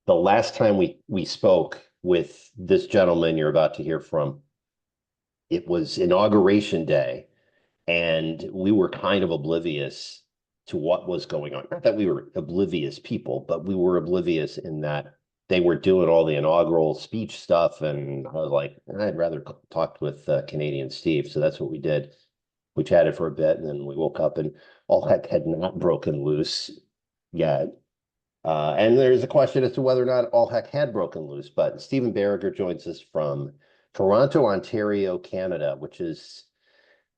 the last time we spoke with this gentleman you're about to hear from, it was inauguration day, and we were kind of oblivious to what was going on. Not that we were oblivious people, but we were oblivious in that they were doing all the inaugural speech stuff, and I was like, I'd rather talk with Canadian Steve. So that's what we did. We chatted for a bit, and then we woke up, and all heck had not broken loose yet. And there's a question as to whether or not all heck had broken loose. But Stephen Barrigar joins us from Toronto, Ontario, Canada, which is,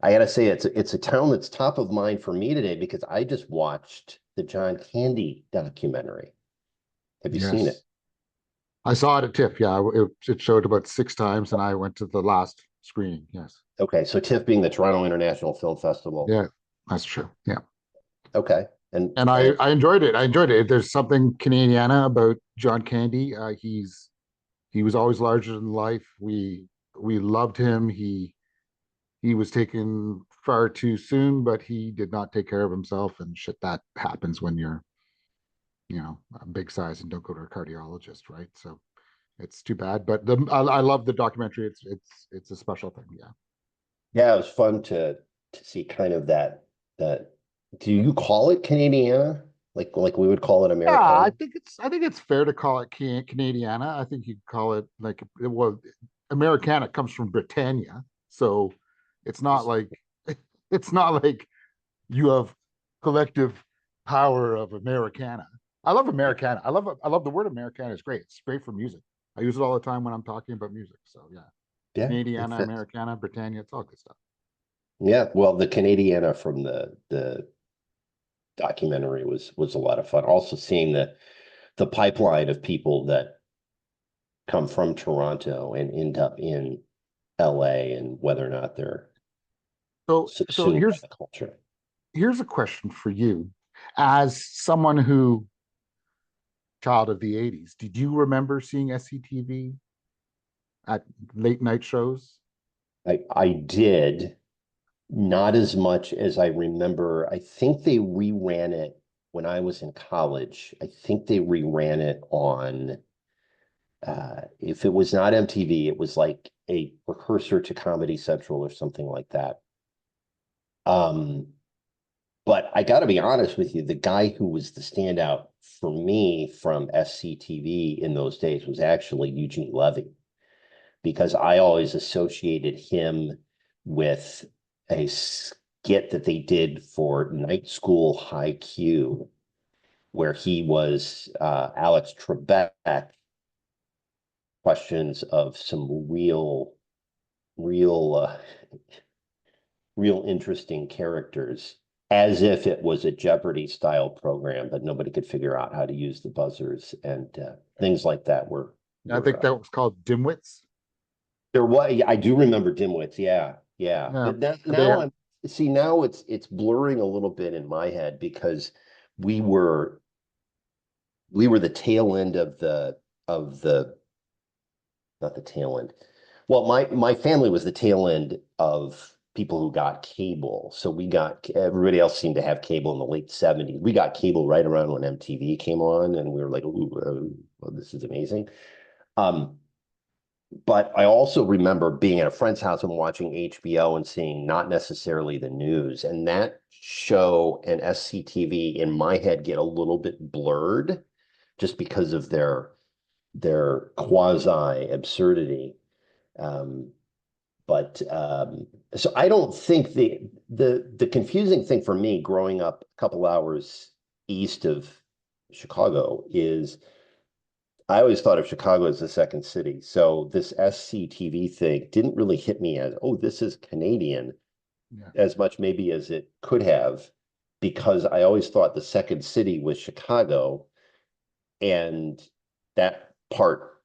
I gotta say, it's a town that's top of mind for me today because I just watched the John Candy documentary. Have you seen it? Yes, I saw it at TIFF. Yeah, it showed about 6 times, and I went to the last screening. Yes, Okay, so TIFF being the Toronto International Film Festival. yeah, that's true. Yeah, Okay, and and I enjoyed it. I enjoyed it. There's something Canadiana about John Candy. He was always larger than life. We loved him. He was taken far too soon, but he did not take care of himself, and shit that happens when you're a big size and don't go to a cardiologist, right? So it's too bad. But I love the documentary. It's a special thing. Yeah. yeah, it was fun to see kind of that. Do you call it Canadiana? Like we would call it Yeah, Americana? I think it's fair to call it Canadiana. I think you call it like well, Americana comes from Britannia, so it's not like it's not like you have collective power of Americana. I love Americana. I love the word Americana. It's great. It's great for music. I use it all the time when I'm talking about music. So yeah, Yeah, it Canadiana, fits. Americana, Britannia, it's all good stuff. Yeah, well, the Canadiana from the documentary was a lot of fun. Also seeing the pipeline of people that come from Toronto and end up in LA and whether or not they're So subsumed by the culture. here's a question for you, as someone who child of the 80s. Did you remember seeing SCTV at late night shows? I did not as much as I remember. I think they reran it when I was in college. I think they reran it on if it was not MTV, it was like a precursor to Comedy Central or something like that. Um, but I got to be honest with you, the guy who was the standout for me from SCTV in those days was actually Eugene Levy, because I always associated him with a skit that they did for Night School High Q, where he was Alex Trebek, questions of some real, real interesting characters, as if it was a Jeopardy style program, but nobody could figure out how to use the buzzers and things like that I think were that was called Dimwits. there was. I do remember Dimwits. Yeah, yeah. Yeah, But that, they now I'm see now it's blurring a little bit in my head because we were we were the tail end of the not the tail end. Well, my family was the tail end of people who got cable. So we got everybody else seemed to have cable in the late 70s. We got cable right around when MTV came on, and we were like, "Ooh, well, this is amazing." Um, but I also remember being at a friend's house and watching HBO and seeing not necessarily the news, and that show and SCTV in my head get a little bit blurred just because of their quasi absurdity. Um, but so I don't think the confusing thing for me growing up a couple hours east of Chicago is I always thought of Chicago as the second city. So this SCTV thing didn't really hit me as, oh, this is Canadian yeah. as much maybe as it could have, because I always thought the second city was Chicago. And that part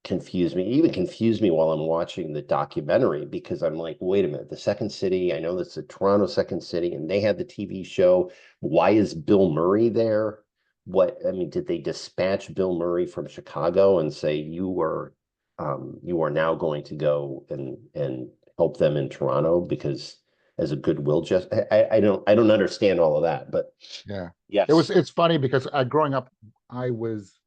even confused me while I'm watching the documentary, because I'm like, wait a minute, the second city, I know that's the Toronto second city, and they had the TV show. Why is Bill Murray there? What, I mean, did they dispatch Bill Murray from Chicago and say you are now going to go and help them in Toronto because as a goodwill just I don't understand all of that, but Yeah. yes. It's funny because growing up, I was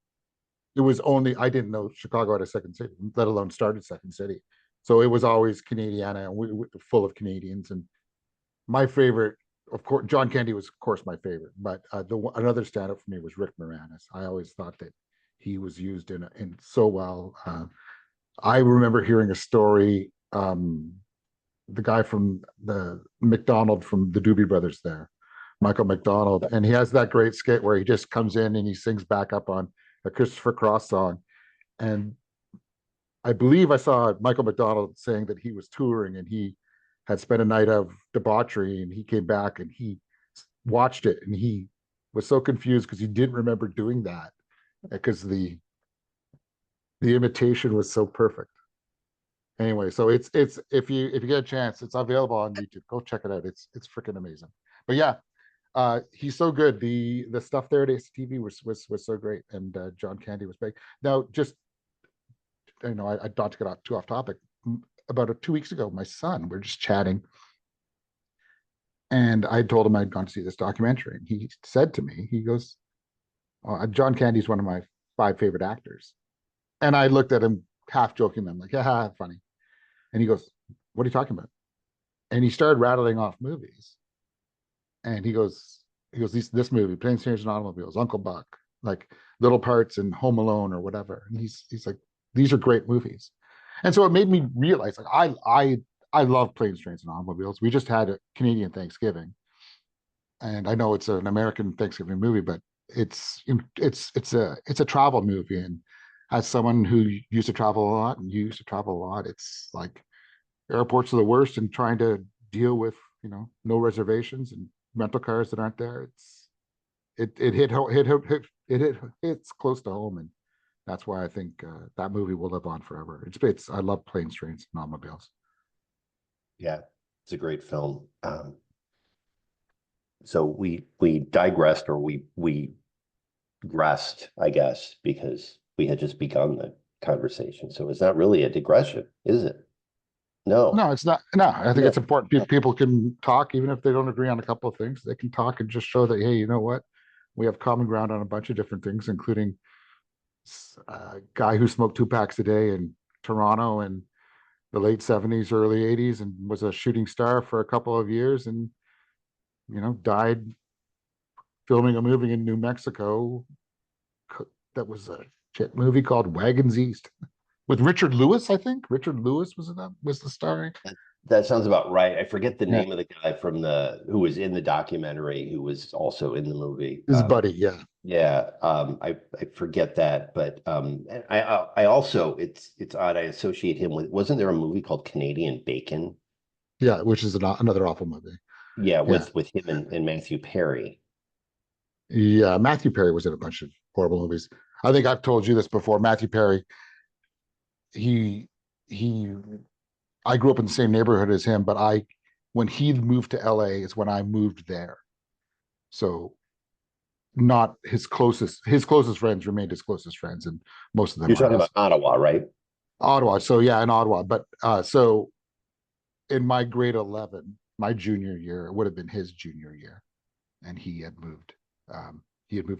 it was only, I didn't know Chicago had a second city, let alone started second city. So it was always Canadiana, and we full of Canadians. And my favorite, of course, John Candy was, of course, my favorite. But another stand-up for me was Rick Moranis. I always thought that he was used in so well. I remember hearing a story. The guy from the McDonald from the Doobie Brothers there, Michael McDonald, and he has that great skit where he just comes in and he sings back up on a Christopher Cross song. And I believe I saw Michael McDonald saying that he was touring and he had spent a night of debauchery, and he came back and he watched it and he was so confused because he didn't remember doing that because the imitation was so perfect. Anyway, so it's if you get a chance, it's available on YouTube. Go check it out. It's freaking amazing. But yeah, he's so good. The stuff there at ACTV was so great, and John Candy was big. Now, just I not to get too off topic. About 2 weeks ago, my son, we're just chatting, and I told him I'd gone to see this documentary, and he said to me, he goes, oh, "John Candy's one of my 5 favorite actors," and I looked at him half joking. I'm like, "Yeah, funny." And he goes, "What are you talking about?" And he started rattling off movies. And he goes, this movie, Planes, Trains, and Automobiles, Uncle Buck, like Little Parts and Home Alone or whatever. And he's like, these are great movies. And so it made me realize, like, I love Planes, Trains, and Automobiles. We just had a Canadian Thanksgiving, and I know it's an American Thanksgiving movie, but it's a travel movie. And as someone who used to travel a lot, and you used to travel a lot, it's like airports are the worst, and trying to deal with no reservations and rental cars that aren't there. It hits close to home, and that's why I think that movie will live on forever. It's I love Planes, Trains, and Automobiles. Yeah, it's a great film. So we digressed, or we digressed, I guess, because we had just begun the conversation. So it's not really a digression, is it? No. No, it's not. No, I think No. it's important. People can talk, even if they don't agree on a couple of things. They can talk and just show that, hey, you know what? We have common ground on a bunch of different things, including a guy who smoked 2 packs a day in Toronto in the late 70s, early 80s, and was a shooting star for a couple of years, and died filming a movie in New Mexico that was a shit movie called Wagons East with Richard Lewis. I think Richard Lewis was the starring. That sounds about right. I forget the Yeah, name of the guy from who was in the documentary, who was also in the movie. his buddy. Yeah, Yeah, I forget that, but and I also, it's odd. I associate him with, wasn't there a movie called Canadian Bacon? yeah, which is another awful movie. Yeah, Yeah, with him and Matthew Perry. yeah. Matthew Perry was in a bunch of horrible movies. I think I've told you this before. Matthew Perry, he he. I grew up in the same neighborhood as him, but when he moved to LA is when I moved there. So not his closest friends remained his closest friends, and most of them You're are talking about his. Ottawa, right? Ottawa. So yeah, in Ottawa. But so in my grade 11, my junior year, it would have been his junior year, and he had moved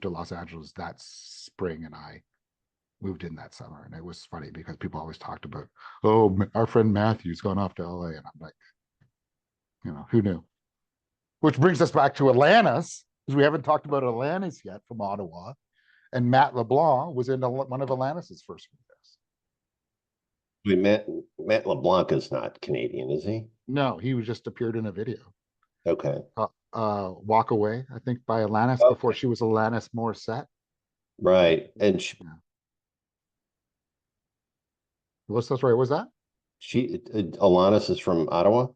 to Los Angeles that spring, and I moved in that summer. And it was funny because people always talked about, oh, our friend Matthew's gone off to LA, and I'm like, who knew? Which brings us back to Atlantis, because we haven't talked about Atlantis yet from Ottawa. And Matt LeBlanc was in one of Atlantis's first movies. I mean, Matt LeBlanc is not Canadian, is he? No, he was just appeared in a video. Okay. Walk Away, I think, by Alanis before Okay. she was Alanis Morissette. Right. And Yeah. What's that story? Was that? Alanis is from Ottawa?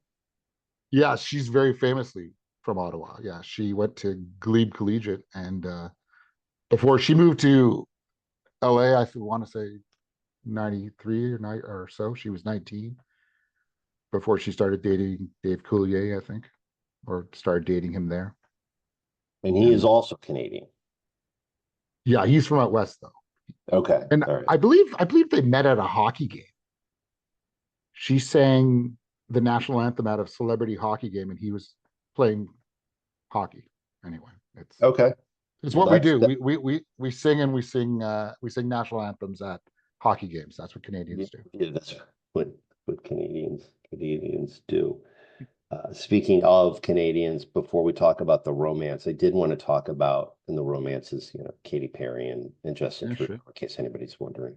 Yeah, she's very famously from Ottawa. Yeah, she went to Glebe Collegiate, and before she moved to LA, I want to say 93 or so. She was 19 before she started dating Dave Coulier, I think, or started dating him there. And he is And also Canadian. yeah, he's from out west though. Okay. And All right. I believe they met at a hockey game. She sang the national anthem at a celebrity hockey game, and he was playing hockey. Anyway, it's Okay. It's Well, what we that's do. that. We sing and we sing national anthems at hockey games. That's what Yeah, Canadians do. yeah, that's what Canadians do. Speaking of Canadians, before we talk about the romance, I did want to talk about, and the romance is, Katy Perry and Justin Yeah, Trudeau, sure. in case anybody's wondering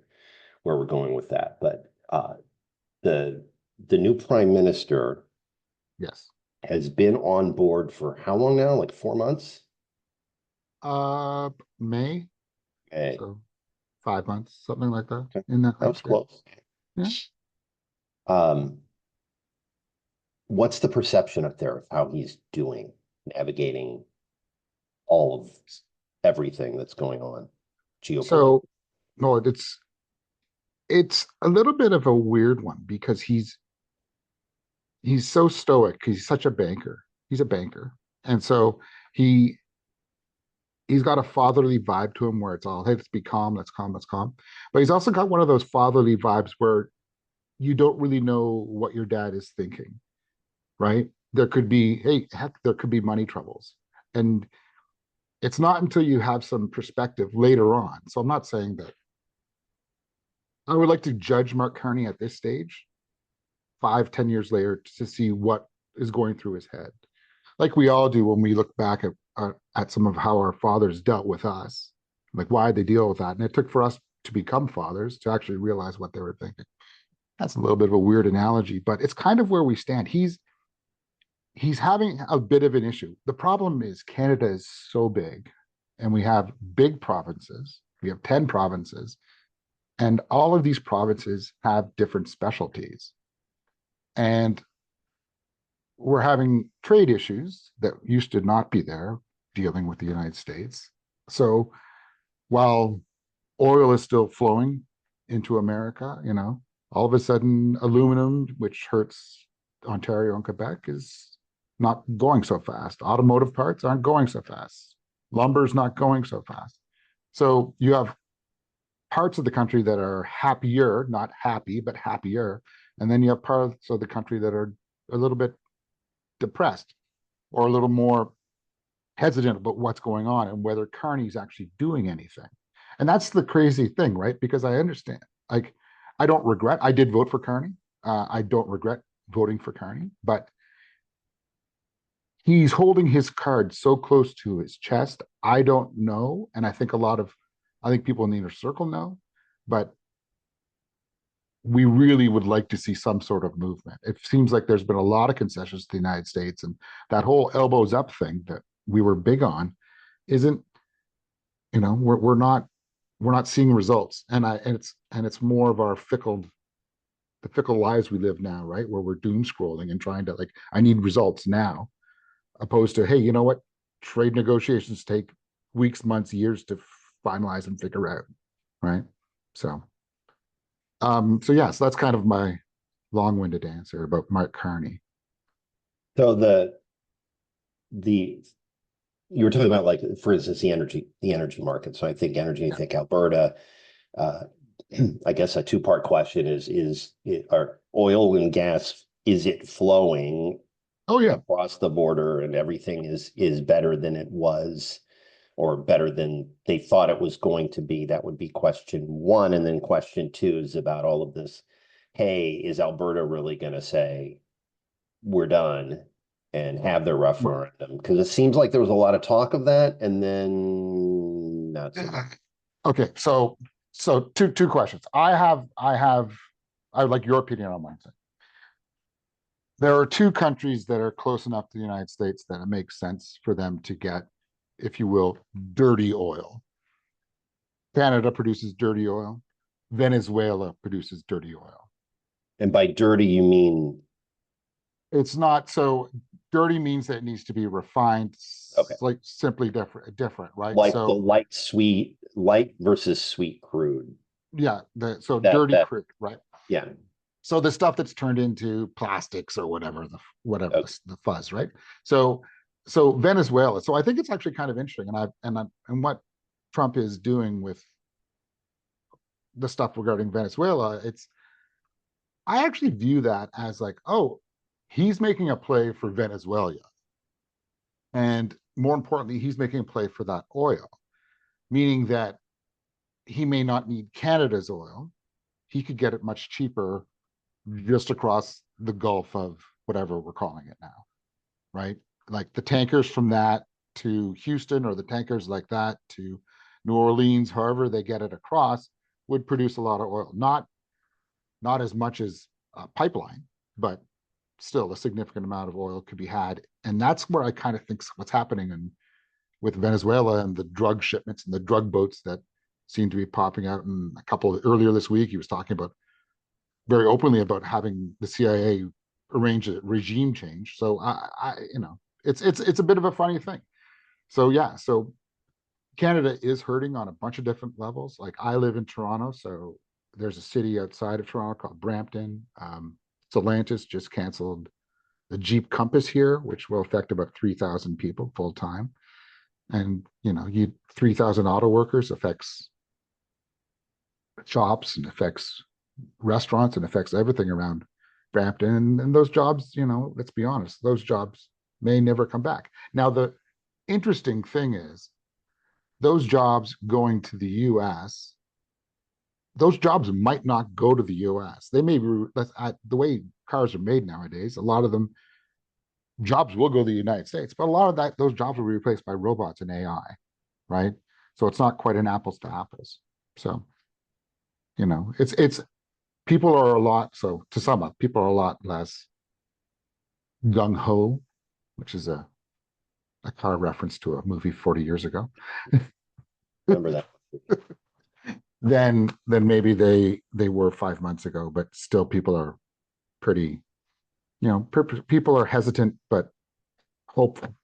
where we're going with that. But the the new prime minister Yes. has been on board for how long now? Like 4 months? Uh, May, Okay, so 5 months, something like that, okay. in that That was range. Yeah. close. Yeah. Um, what's the perception up there of how he's doing, navigating all of everything that's going on geopolitically? So no, it's a little bit of a weird one because he's so stoic. He's such a banker. He's a banker, and so he he's got a fatherly vibe to him where it's all, hey, let's be calm, let's calm, let's calm. But he's also got one of those fatherly vibes where you don't really know what your dad is thinking, right? There could be, hey, heck, there could be money troubles. And it's not until you have some perspective later on. So I'm not saying that I would like to judge Mark Carney at this stage, 5, 10 years later, to see what is going through his head. Like we all do when we look back at some of how our fathers dealt with us, like why they deal with that. And it took for us to become fathers to actually realize what they were thinking. That's a little bit of a weird analogy, but it's kind of where we stand. He's having a bit of an issue. The problem is Canada is so big and we have big provinces. We have 10 provinces, and all of these provinces have different specialties. And we're having trade issues that used to not be there dealing with the United States. So while oil is still flowing into America, all of a sudden aluminum, which hurts Ontario and Quebec, is not going so fast. Automotive parts aren't going so fast. Lumber's not going so fast. So you have parts of the country that are happier, not happy, but happier. And then you have parts of the country that are a little bit depressed or a little more hesitant about what's going on and whether Carney's actually doing anything. And that's the crazy thing, right? Because I understand, like, I don't regret, I did vote for Carney. I don't regret voting for Carney, but he's holding his card so close to his chest. I don't know. And I think people in the inner circle know, but we really would like to see some sort of movement. It seems like there's been a lot of concessions to the United States, and that whole elbows up thing that we were big on isn't, we're not seeing results. And it's more of the fickle lives we live now, right? Where we're doom scrolling and trying to, like, I need results now, opposed to, hey, you know what? Trade negotiations take weeks, months, years to finalize and figure out, right? So so yeah, so that's kind of my long-winded answer about Mark Carney. So the you were talking about, like, for instance, the energy market. So I think energy, I Yeah. think Alberta. Uh, I guess a two-part question are oil and gas, is it flowing Oh yeah. across the border and everything is better than it was or better than they thought it was going to be? That would be question one. And then question two is about all of this. Hey, is Alberta really going to say we're done and have their referendum? Because it seems like there was a lot of talk of that, and then not so much. Okay. So two questions. I would like your opinion on one thing. There are two countries that are close enough to the United States that it makes sense for them to get, if you will, dirty oil. Canada produces dirty oil. Venezuela produces dirty oil. And by dirty, you mean It's not so dirty means that it needs to be refined, okay, like simply different, right? like the So light versus sweet crude. yeah, so That dirty that crude, right? yeah. So the stuff that's turned into plastics or whatever Okay. the fuzz, right? So so Venezuela. So I think it's actually kind of interesting, and what Trump is doing with the stuff regarding Venezuela. I actually view that as like, oh, he's making a play for Venezuela, and more importantly, he's making a play for that oil, meaning that he may not need Canada's oil. He could get it much cheaper just across the Gulf of whatever we're calling it now, right? Like the tankers from that to Houston, or the tankers like that to New Orleans, however they get it across, would produce a lot of oil. Not as much as a pipeline, but still a significant amount of oil could be had. And that's where I kind of think what's happening with Venezuela and the drug shipments and the drug boats that seem to be popping out. And a couple earlier this week, he was talking about very openly about having the CIA arrange a regime change. So it's a bit of a funny thing. So yeah, so Canada is hurting on a bunch of different levels. Like I live in Toronto, so there's a city outside of Toronto called Brampton. Stellantis just canceled the Jeep Compass here, which will affect about 3,000 people full time. And you 3,000 auto workers affects shops and affects restaurants and affects everything around Brampton. And those jobs, let's be honest, those jobs may never come back. Now, the interesting thing is those jobs going to the US, those jobs might not go to the US. They may be, the way cars are made nowadays, a lot of them, jobs will go to the United States, but a lot of those jobs will be replaced by robots and AI, right? So it's not quite an apples to apples. So, it's people are a lot, so to sum up, people are a lot less gung ho, which is a car reference to a movie 40 years ago. Remember that. Than maybe they were 5 months ago, but still people are pretty, people are hesitant but hopeful.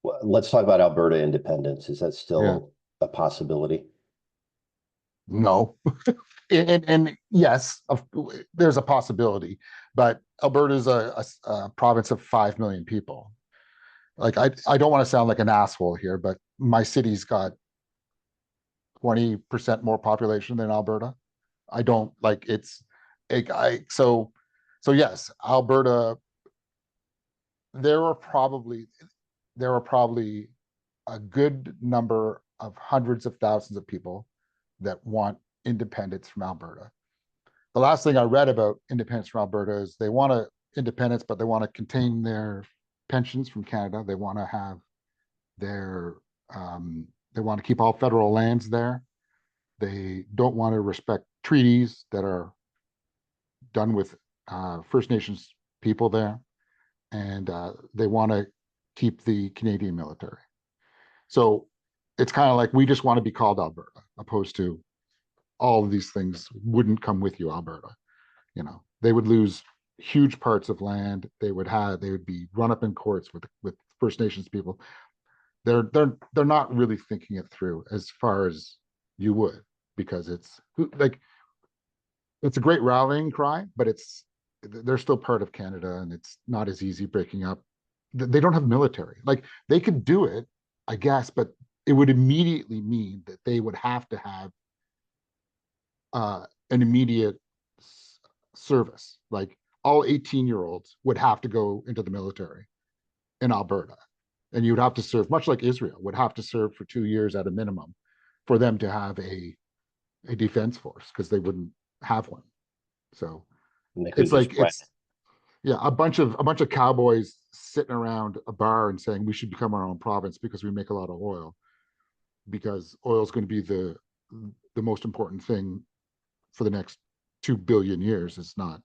Well, let's talk about Alberta independence. Is that still a possibility? No. and yes, there's a possibility, but Alberta is a province of 5 million people. Like I don't want to sound like an asshole here, but my city's got 20% more population than Alberta. I don't like it's so yes, Alberta, there are probably a good number of hundreds of thousands of people that want independence from Alberta. The last thing I read about independence from Alberta is they want independence, but they want to contain their pensions from Canada. They want to have their they want to keep all federal lands there. They don't want to respect treaties that are done with First Nations people there, and they want to keep the Canadian military. So it's kind of like we just want to be called Alberta, opposed to all of these things wouldn't come with you, Alberta. They would lose huge parts of land. They would be run up in courts with First Nations people. They're not really thinking it through as far as you would, because it's like it's a great rallying cry, but they're still part of Canada, and it's not as easy breaking up. They don't have military. Like they could do it, I guess, but it would immediately mean that they would have to have an immediate service. Like all 18-year-olds would have to go into the military in Alberta, and you'd have to serve, much like Israel would have to serve for 2 years at a minimum for them to have a defense force, because they wouldn't have one. So it's like a bunch of cowboys sitting around a bar and saying we should become our own province because we make a lot of oil, because oil is going to be the most important thing for the next 2 billion years. It's not.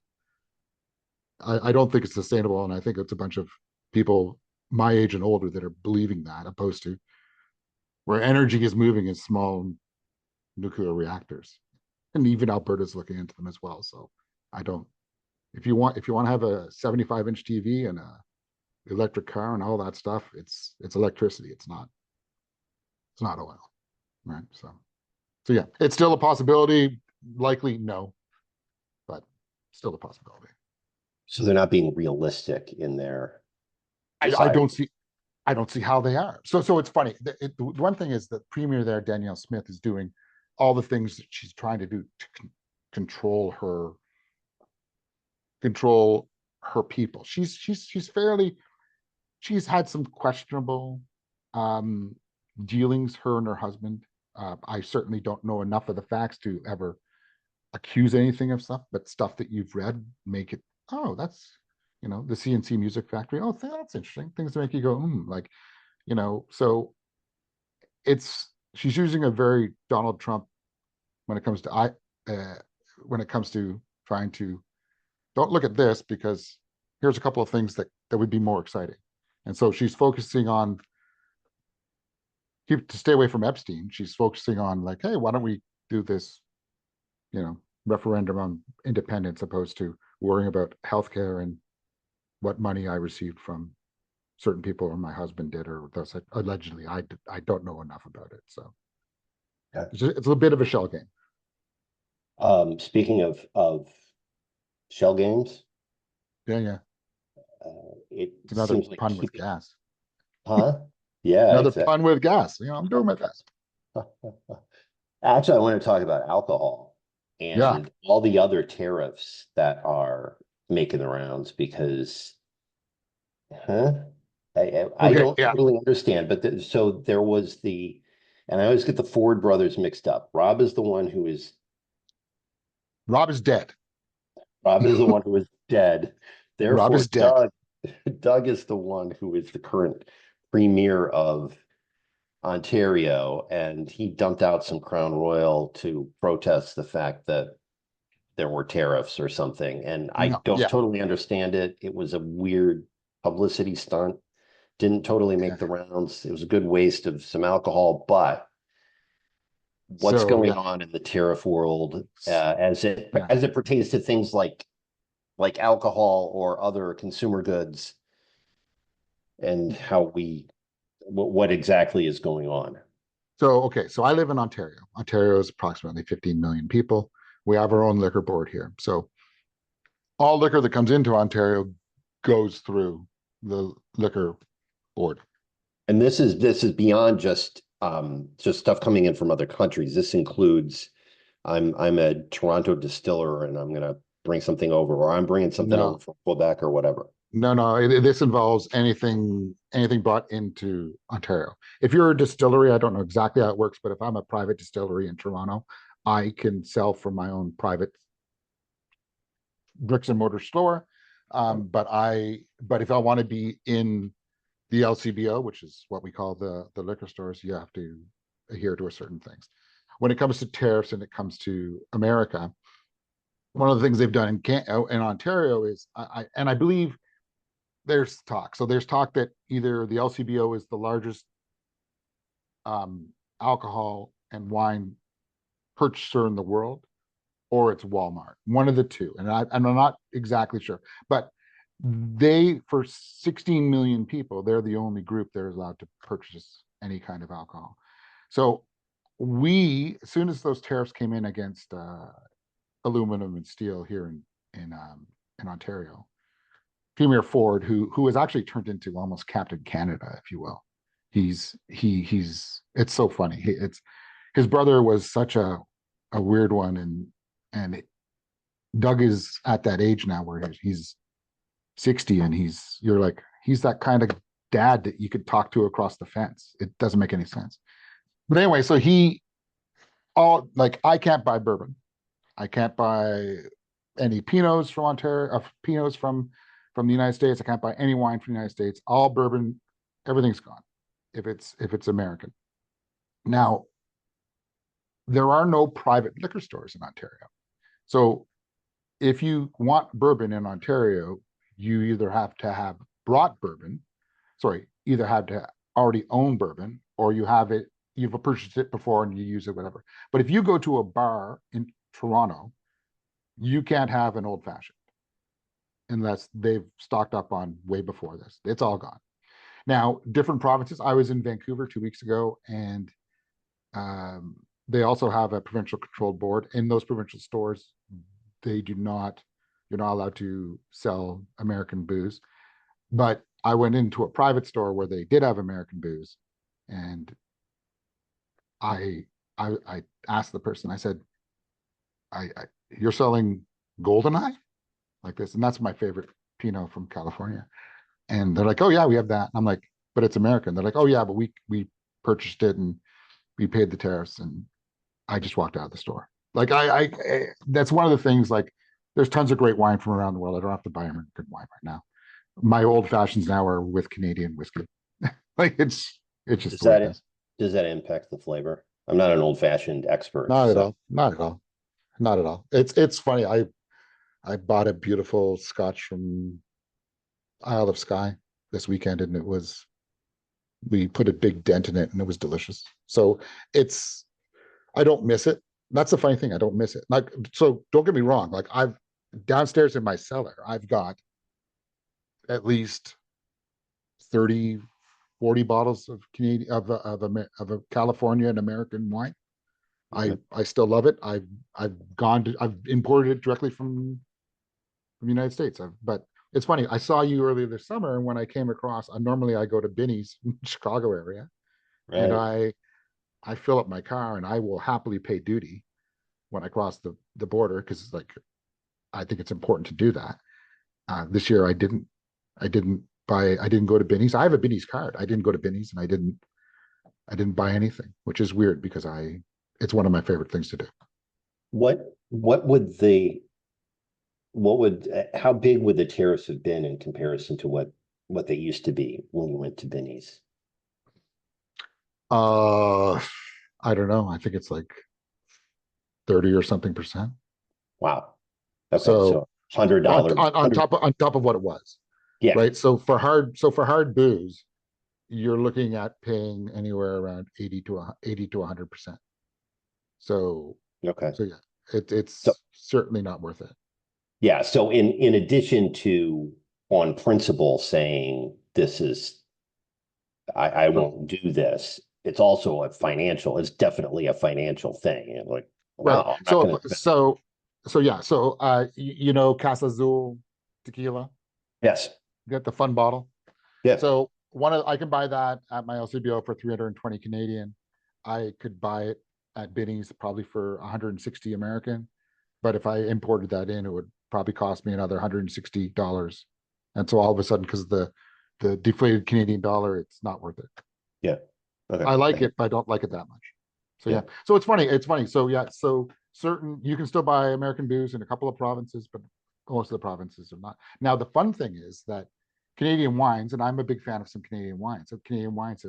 I don't think it's sustainable, and I think it's a bunch of people my age and older that are believing that, opposed to where energy is moving in small nuclear reactors, and even Alberta's looking into them as well. So I don't. If you want to have a 75-inch TV and a electric car and all that stuff, it's electricity. It's not oil, right? So yeah, it's still a possibility. Likely no, but still a possibility. So they're not being realistic in their. I don't see how they are. So it's funny. The one thing is the premier there, Danielle Smith, is doing all the things that she's trying to do to control her people. She's fairly, she's had some questionable um, dealings, her and her husband. I certainly don't know enough of the facts to ever accuse anything of stuff, but stuff that you've read make it, oh, that's, the CNC Music Factory. Oh, that's interesting. Things to make you go, like, so she's using a very Donald Trump when it comes to uh, when it comes to trying to, don't look at this because here's a couple of things that would be more exciting. And so she's focusing on, to stay away from Epstein. She's focusing on like, hey, why don't we do this, referendum on independence, opposed to worrying about healthcare and what money I received from certain people or my husband did, or those allegedly. I don't know enough about it, so it's a bit of a shell game. Speaking of shell games, Yeah. it It's another seems like pun with gas. huh? Yeah, Another exactly. pun with gas. I'm doing my best. Actually, I want to talk about alcohol Yeah. and all the other tariffs that are making the rounds because, huh? I Okay. don't Yeah. totally understand, but so there was and I always get the Ford brothers mixed up. Rob is dead. Rob is the one who is dead. Rob Therefore, is dead. Doug is the one who is the current premier of Ontario, and he dumped out some Crown Royal to protest the fact that there were tariffs or something. And I No. don't Yeah. totally understand it. It was a weird publicity stunt. Didn't totally make Yeah. the rounds. It was a good waste of some alcohol, but what's So going yeah. on in the tariff world Yeah. as it pertains to things like alcohol or other consumer goods and how what exactly is going on. So okay. So I live in Ontario. Ontario is approximately 15 million people. We have our own liquor board here. So all liquor that comes into Ontario goes through the liquor board. And this is beyond just stuff coming in from other countries. This includes I'm a Toronto distiller and I'm gonna bring something over, or I'm bringing something over No, from Quebec or whatever. no. This involves anything brought into Ontario. If you're a distillery, I don't know exactly how it works, but if I'm a private distillery in Toronto, I can sell from my own private bricks and mortar store. But if I want to be in the LCBO, which is what we call the liquor stores, you have to adhere to a certain things. When it comes to tariffs and it comes to America, one of the things they've done in Ontario is, I believe there's talk. So there's talk that either the LCBO is the largest alcohol and wine purchaser in the world, or it's Walmart, one of the two. And I'm not exactly sure, but for 16 million people, they're the only group that is allowed to purchase any kind of alcohol. So as soon as those tariffs came in against aluminum and steel here in Ontario, Premier Ford, who has actually turned into almost Captain Canada, if you will. He's it's so funny. It's his brother was such a weird one, and Doug is at that age now where he's 60 and you're like, he's that kind of dad that you could talk to across the fence. It doesn't make any sense. But anyway, so I can't buy bourbon. I can't buy any Pinots from Ontario, Pinots from the United States. I can't buy any wine from the United States. All bourbon, everything's gone if it's American. Now, there are no private liquor stores in Ontario. So if you want bourbon in Ontario, you either have to have brought bourbon, either have to already own bourbon, or you've purchased it before and you use it, whatever. But if you go to a bar in Toronto, you can't have an old fashioned unless they've stocked up on way before this. It's all gone. Now, different provinces. I was in Vancouver 2 weeks ago, and um, they also have a provincial controlled board. In those provincial stores, they do not, you're not allowed to sell American booze. But I went into a private store where they did have American booze, and I I asked the person, I said, you're selling Goldeneye like this, and that's my favorite Pinot from California. And they're like, oh yeah, we have that. I'm like, but it's American. They're like, oh yeah, but we purchased it and we paid the tariffs. And I just walked out of the store. Like that's one of the things. Like, there's tons of great wine from around the world. I don't have to buy American wine right now. My old fashions now are with Canadian whiskey. Like, it's just Does the way it that is. does that impact the flavor? I'm not an old fashioned expert, Not at so all. Not at all. Not at all. It's funny. I bought a beautiful Scotch from Isle of Skye this weekend, and we put a big dent in it, and it was delicious. So it's I don't miss it. That's the funny thing. I don't miss it. Like, so don't get me wrong. Like, I've downstairs in my cellar, I've got at least 30, 40 bottles of Canadian of a California and American wine. okay. I still love it. I've imported it directly from the United States. But it's funny. I saw you earlier this summer, and when I came across, normally I go to Binny's in the Chicago area, and Right. I fill up my car, and I will happily pay duty when I cross the border, because it's like, I think it's important to do that. This year I didn't go to Binny's. I have a Binny's card. I didn't go to Binny's, and I didn't buy anything, which is weird because it's one of my favorite things to do. What would how big would the tariffs have been in comparison to what they used to be when you went to Benny's? Uh, I don't know. I think it's like 30 or something percent. Wow. Okay, So so $100, hundred, on top of what it was, yeah. right? So for hard booze, you're looking at paying anywhere around 80 to 100%. So Okay. so yeah, So it's certainly not worth it. yeah, so in addition to on principle saying this is I So, won't do this, it's definitely a financial thing. And like, right. wow, I'm not gonna spend. So yeah. So Casa Azul tequila, Yes, get the fun bottle. yeah. So I can buy that at my LCBO for 320 Canadian. I could buy it at Binny's probably for 160 American. But if I imported that in, it would probably cost me another $160. And so all of a sudden, because the deflated Canadian dollar, it's not worth it. Yeah. Okay. I like it, but I don't like it that much. So Yeah. yeah. So it's funny. It's funny. So yeah. So certain you can still buy American booze in a couple of provinces, but most of the provinces are not. Now the fun thing is that Canadian wines, and I'm a big fan of some Canadian wines. So Canadian wines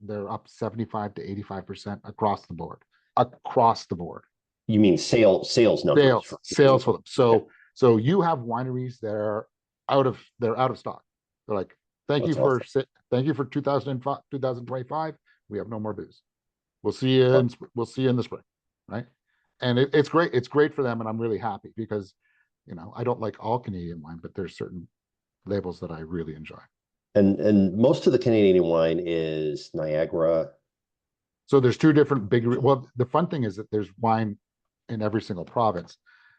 they're up 75 to 85% across the board. Across the board. You mean sales numbers for Sales for them. okay. So you have wineries that are they're out of stock. They're like, That's awesome. thank you for 2005, 2025. We have no more booze. Well, We'll see you in the spring, right? And it's great. It's great for them, and I'm really happy because I don't like all Canadian wine, but there's certain labels that I really enjoy. and most of the Canadian wine is Niagara. So there's two different well, the fun thing is that there's wine in every single province.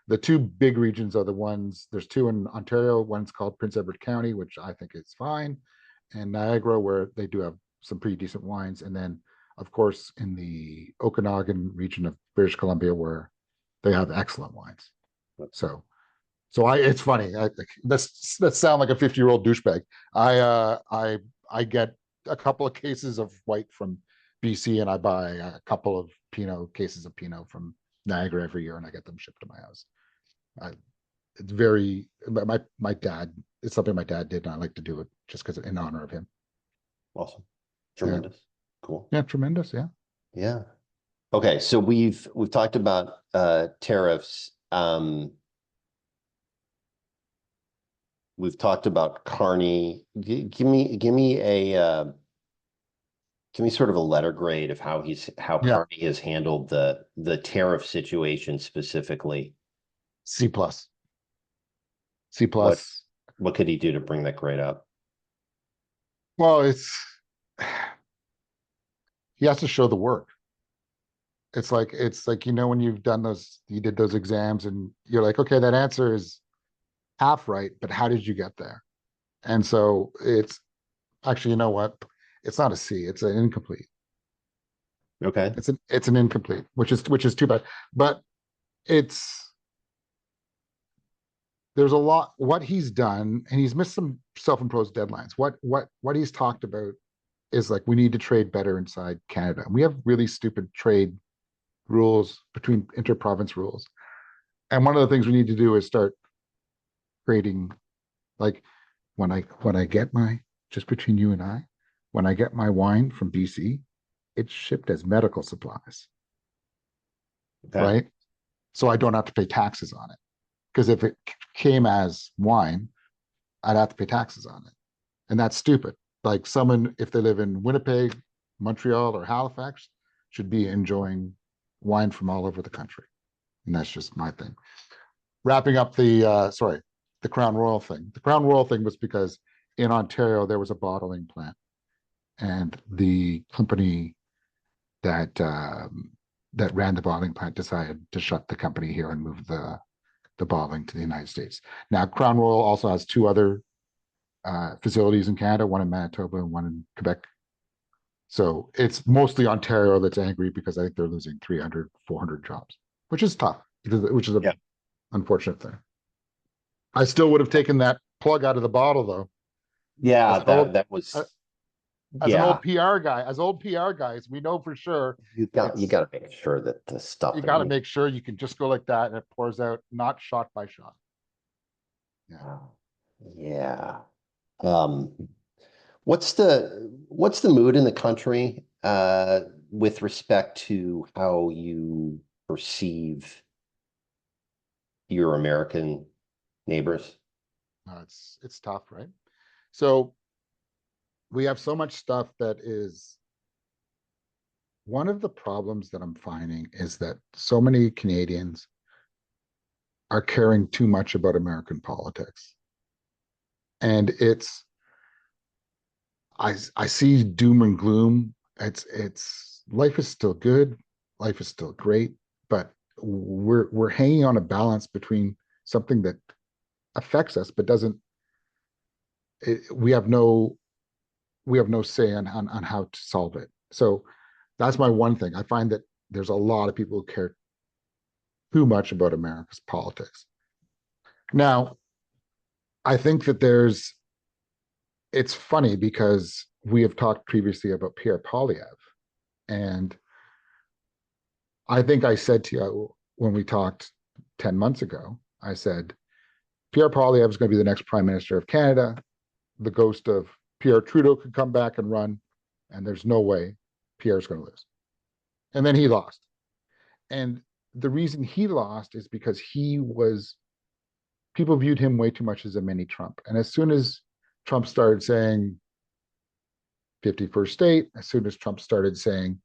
The two big regions are the ones, there's two in Ontario. One's called Prince Edward County, which I think is fine, and Niagara, where they do have some pretty decent wines. And then, of course, in the Okanagan region of British Columbia, where they have excellent wines. So, it's funny. That sound like a 50-year-old douchebag. I get a couple of cases of white from BC, and I buy a couple of cases of Pinot from Niagara every year, and I get them shipped to my house. I, it's very my dad. It's something my dad did, and I like to do it just because in honor of him. Awesome. Yeah, Tremendous. Cool. yeah, tremendous. Yeah, Yeah. Okay, so we've talked about tariffs. We've talked about Carney. Give me sort of a letter grade of how yeah. Carney has handled the tariff situation specifically. C plus, C What plus. what could he do to bring that grade up? Well, he has to show the work. It's like when you did those exams, and you're like, okay, that answer is half right, but how did you get there? And so it's actually, you know what? It's not a C. It's an incomplete. Okay. It's an incomplete, which is too bad. But it's there's a lot what he's done, and he's missed some self-imposed deadlines. What he's talked about is like we need to trade better inside Canada. We have really stupid trade rules between inter-province rules. And one of the things we need to do is start creating like when I get my just between you and I, when I get my wine from BC, it's shipped as medical supplies, Okay. right? So I don't have to pay taxes on it. Because if it came as wine, I'd have to pay taxes on it. And that's stupid. Like someone, if they live in Winnipeg, Montreal, or Halifax, should be enjoying wine from all over the country. And that's just my thing. Wrapping up the Crown Royal thing. The Crown Royal thing was because in Ontario, there was a bottling plant. And the company that that ran the bottling plant decided to shut the company here and move the bottling to the United States. Now, Crown Royal also has two other facilities in Canada, one in Manitoba and one in Quebec. So it's mostly Ontario that's angry because I think they're losing 300, 400 jobs, which is tough, which is an unfortunate thing. I still would have taken that plug out of the bottle, though. Yeah, that was as an old PR guy, as old PR guys, we know for sure you got to make sure that the stuff you got to make sure you can just go like that and it pours out, not shot by shot. Yeah. What's the mood in the country with respect to how you perceive your American neighbors? It's tough, right? So we have so much stuff that is one of the problems that I'm finding is that so many Canadians are caring too much about American politics. And I see doom and gloom. It's life is still good, life is still great, but we're hanging on a balance between something that affects us but doesn't we have no say on how to solve it. So that's my one thing. I find that there's a lot of people who care too much about America's politics. Now, I think that it's funny because we have talked previously about Pierre Poilievre, and I think I said to you when we talked 10 months ago, I said, Pierre Poilievre is going to be the next Prime Minister of Canada. The ghost of Pierre Trudeau could come back and run, and there's no way Pierre's going to lose. And then he lost. And the reason he lost is because people viewed him way too much as a mini Trump. And as soon as Trump started saying 51st state, as soon as Trump started saying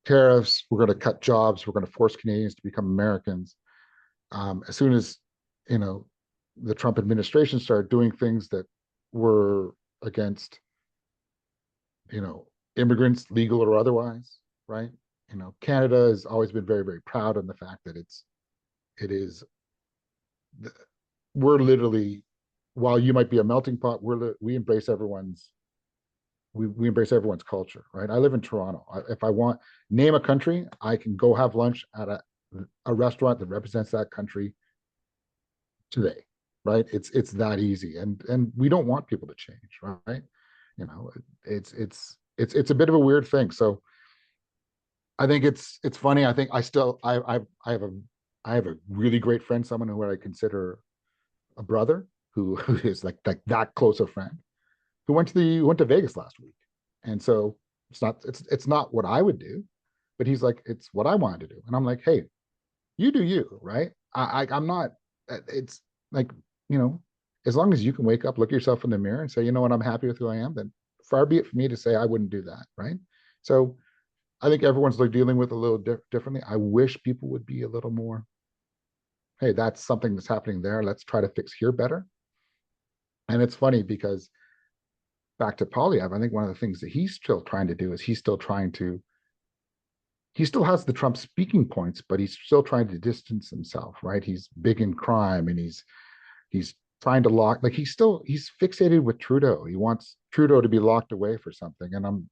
tariffs, we're going to cut jobs, we're going to force Canadians to become Americans. As soon as, the Trump administration started doing things that were against, immigrants, legal or otherwise, right? Canada has always been very, very proud of the fact that we're literally, while you might be a melting pot, we embrace everyone's culture, right? I live in Toronto. If I want name a country, I can go have lunch at a restaurant that represents that country today, right? It's that easy, and we don't want people to change, right? It's a bit of a weird thing. So I think it's funny. I think I have a really great friend, someone who I consider a brother, who is like that close a friend, who went to Vegas last week. And so it's not what I would do, but he's like, it's what I wanted to do. And I'm like, hey, you do you, right? I'm not, it's like, as long as you can wake up, look yourself in the mirror and say, you know what, I'm happy with who I am, then far be it for me to say I wouldn't do that, right? So I think everyone's like dealing with a little differently. I wish people would be a little more, hey, that's something that's happening there. Let's try to fix here better. And it's funny because back to Poilievre, I think one of the things that he's still trying to do is he still has the Trump speaking points, but he's still trying to distance himself, right? He's big in crime and he's trying to he's fixated with Trudeau. He wants Trudeau to be locked away for something. And I'm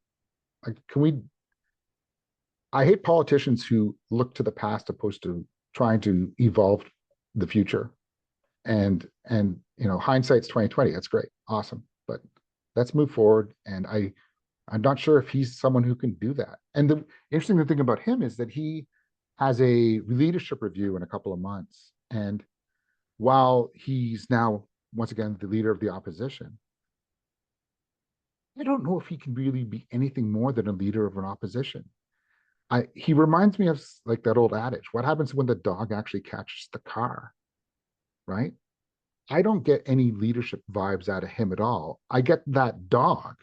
like, I hate politicians who look to the past opposed to trying to evolve the future. And hindsight's 2020. That's great, awesome. But let's move forward. And I'm not sure if he's someone who can do that. And the interesting thing about him is that he has a leadership review in a couple of months. And while he's now, once again, the leader of the opposition, I don't know if he can really be anything more than a leader of an opposition. He reminds me of like that old adage, what happens when the dog actually catches the car, right? I don't get any leadership vibes out of him at all. I get that dog,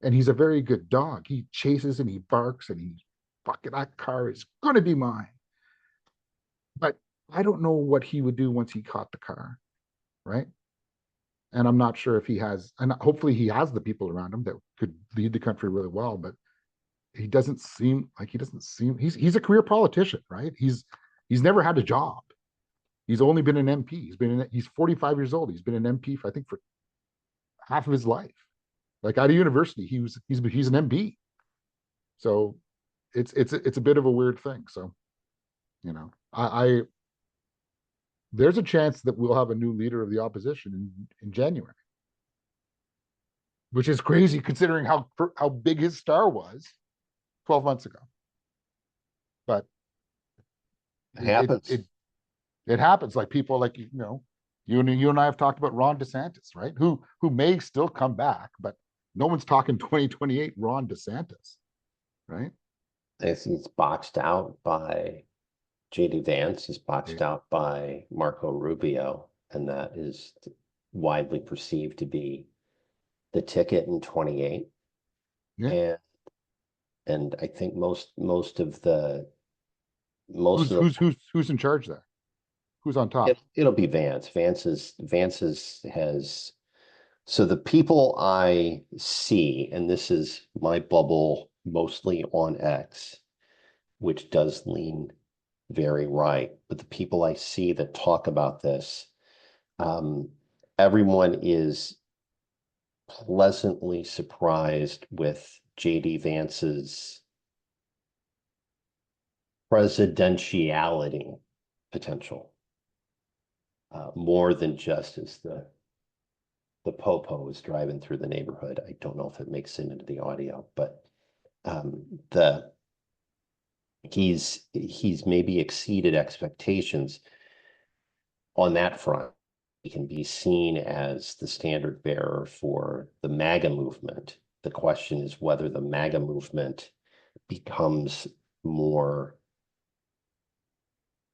and he's a very good dog. He chases and he barks and he's fucking, that car is going to be mine. But I don't know what he would do once he caught the car, right? And I'm not sure if he has, and hopefully he has the people around him that could lead the country really well. But he doesn't seem like he's a career politician, right? He's never had a job. He's only been an MP. He's 45 years old. He's been an MP for, I think, for half of his life. Like out of university, he's an MP. So it's a bit of a weird thing. So, I there's a chance that we'll have a new leader of the opposition in January, which is crazy considering how big his star was 12 months ago. But It happens. It happens. Like people like you and I have talked about Ron DeSantis, right? Who may still come back, but no one's talking 2028 Ron DeSantis, right? He's boxed out by JD Vance. He's boxed out by Marco Rubio, and that is widely perceived to be the ticket in 28. Yeah. And I think most of who's in charge there? Who's on top? It'll be Vance. Vance's has. So the people I see, and this is my bubble mostly on X, which does lean very right, but the people I see that talk about this, everyone is pleasantly surprised with JD Vance's presidentiality potential, more than just as the popo is driving through the neighborhood. I don't know if it makes it into the audio, but he's maybe exceeded expectations on that front. He can be seen as the standard bearer for the MAGA movement. The question is whether the MAGA movement becomes more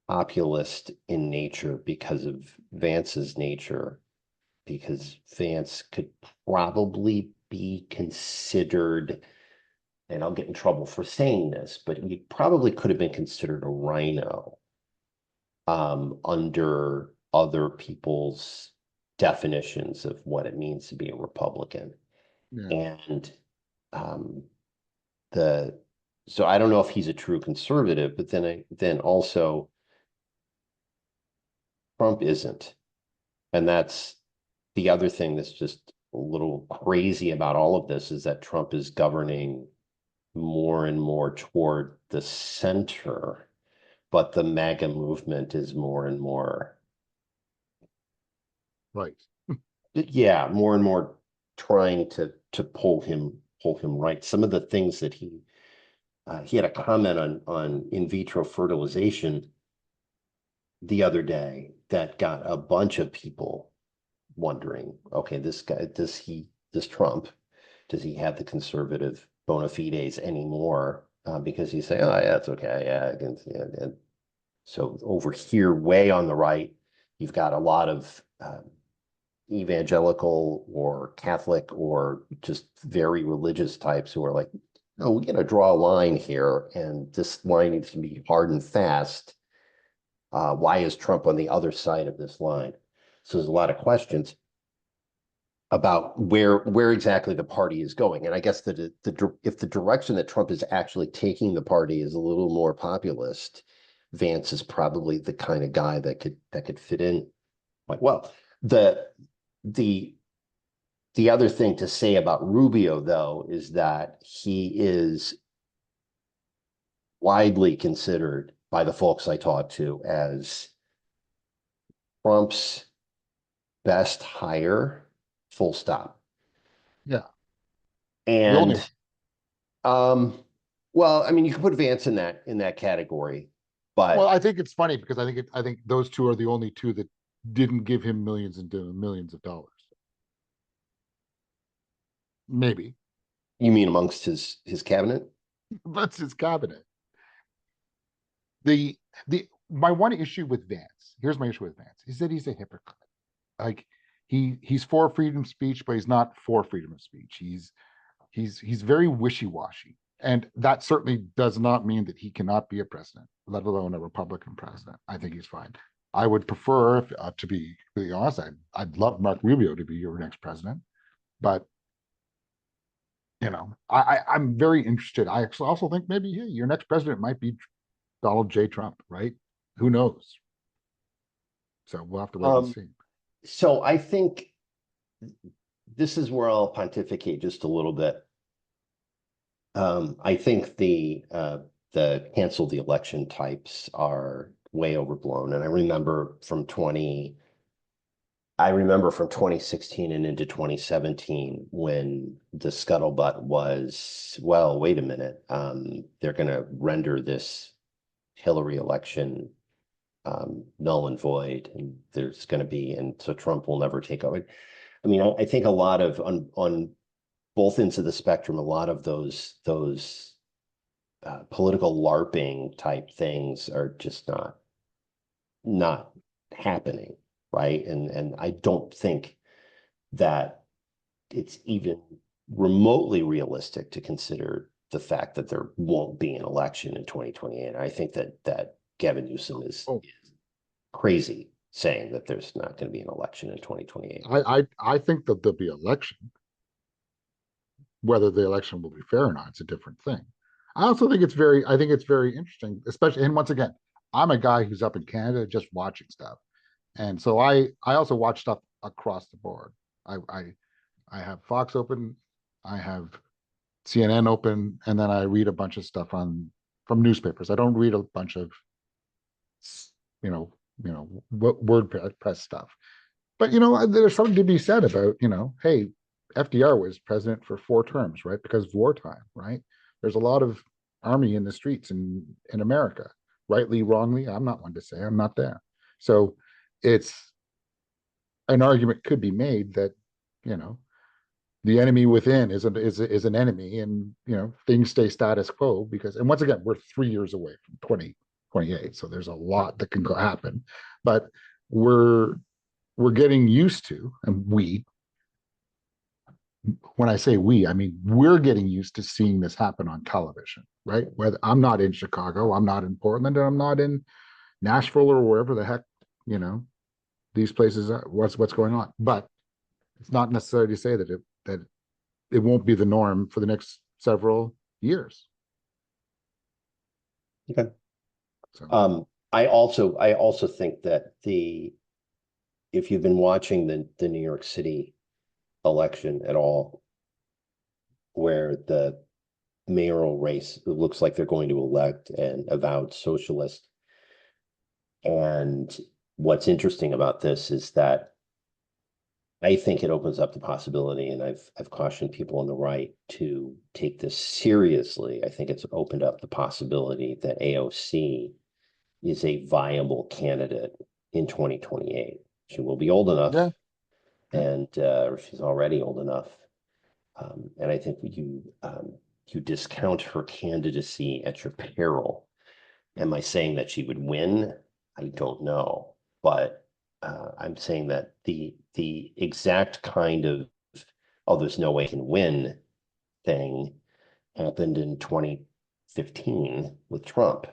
populist in nature because of Vance's nature, because Vance could probably be considered, and I'll get in trouble for saying this, but he probably could have been considered a rhino under other people's definitions of what it means to be a Republican. Yeah. And so I don't know if he's a true conservative, but then also Trump isn't. And that's the other thing that's just a little crazy about all of this, is that Trump is governing more and more toward the center, but the MAGA movement is more and more right. Yeah, more and more trying to pull him right. Some of the things that he had a comment on in vitro fertilization the other day that got a bunch of people wondering, okay, this guy, does Trump, does he have the conservative bona fides anymore? Because he's saying, oh yeah, it's okay, yeah. And so over here, way on the right, you've got a lot of evangelical or Catholic or just very religious types who are like, oh, we got to draw a line here, and this line needs to be hard and fast. Why is Trump on the other side of this line? So there's a lot of questions about where exactly the party is going. And I guess that if the direction that Trump is actually taking the party is a little more populist, Vance is probably the kind of guy that could fit in quite well. The other thing to say about Rubio, though, is that he is widely considered by the folks I talk to as Trump's best hire, full stop. Yeah, the only And well, I mean, you can put Vance in that category, well, but I think it's funny because I think those two are the only two that didn't give him millions and millions of dollars. Maybe you mean amongst his cabinet? that's his cabinet. The the my one issue with Vance, here's my issue with Vance, is that he's a hypocrite. Like he's for freedom of speech, but he's not for freedom of speech. He's very wishy-washy. And that certainly does not mean that he cannot be a president, let alone a Republican president. I think he's fine. I would prefer, to be really honest, I'd love Mark Rubio to be your next president. But I'm very interested. I also think maybe your next president might be Donald J. Trump, right? Who knows? So we'll have to wait and Um, see. so I think this is where I'll pontificate just a little bit. I think the cancel the election types are way overblown. And I remember from 2016 and into 2017 when the scuttlebutt was, well, wait a minute, they're going to render this Hillary election null and void, and there's going to be, and so Trump will never take over. I mean, I think a lot of on both ends of the spectrum, a lot of those political LARPing type things are just not happening, right? And I don't think that it's even remotely realistic to consider the fact that there won't be an election in 2028. I think that Gavin Newsom Oh, is crazy saying that there's not going to be an election in 2028. I think that there'll be election. Whether the election will be fair or not, it's a different thing. I think it's very interesting, especially, and once again, I'm a guy who's up in Canada just watching stuff. And so I also watch stuff across the board. I have Fox open, I have CNN open, and then I read a bunch of stuff from newspapers. I don't read a bunch of WordPress stuff. But there's something to be said about, hey, FDR was president for 4 terms, right? Because of wartime, right? There's a lot of army in the streets in America, rightly, wrongly. I'm not one to say, I'm not there. So it's an argument could be made that, you know, the enemy within is an enemy, and things stay status quo because, and once again, we're 3 years away from 2028, so there's a lot that can happen, but we're getting used to, and when I say we, I mean we're getting used to seeing this happen on television, right? Whether I'm not in Chicago, I'm not in Portland, and I'm not in Nashville or wherever the heck these places are, what's going on, but it's not necessarily to say that it won't be the norm for the next several years. Okay. So I also think that if you've been watching the New York City election at all, where the mayoral race, it looks like they're going to elect an avowed socialist. And what's interesting about this is that I think it opens up the possibility, and I've cautioned people on the right to take this seriously. I think it's opened up the possibility that AOC is a viable candidate in 2028. She will be old enough, yeah, and she's already old enough. And I think you discount her candidacy at your peril. Am I saying that she would win? I don't know, but I'm saying that the exact kind of there's no way he can win thing happened in 2015 with Trump.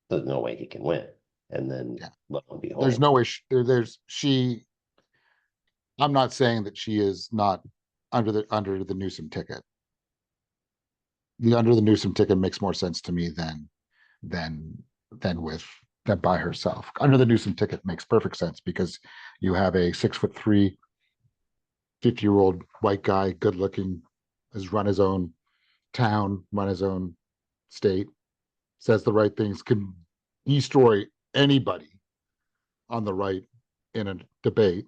There's no way he can win, and then yeah. lo and There's behold, no issue. There's she. I'm not saying that she is not under the Newsom ticket. The under the Newsom ticket makes more sense to me than than by herself. Under the Newsom ticket makes perfect sense because you have a 6'3", 50-year-old white guy, good looking, has run his own town, run his own state, says the right things, can destroy anybody on the right in a debate,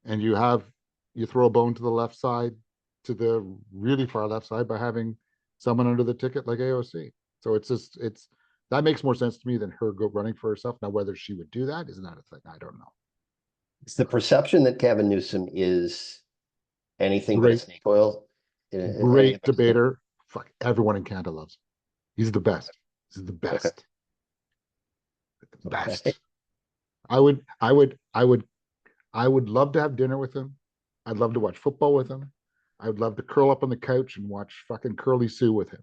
and you throw a bone to the left side, to the really far left side, by having someone under the ticket like AOC. So it's that makes more sense to me than her running for herself. Now, whether she would do that is not a thing. I don't know. It's the perception that Gavin Newsom is anything but a Great, snake oil. great debater. Fuck, everyone in Canada loves him. He's the best. He's the best. The best. Okay. I would love to have dinner with him. I'd love to watch football with him. I would love to curl up on the couch and watch fucking Curly Sue with him.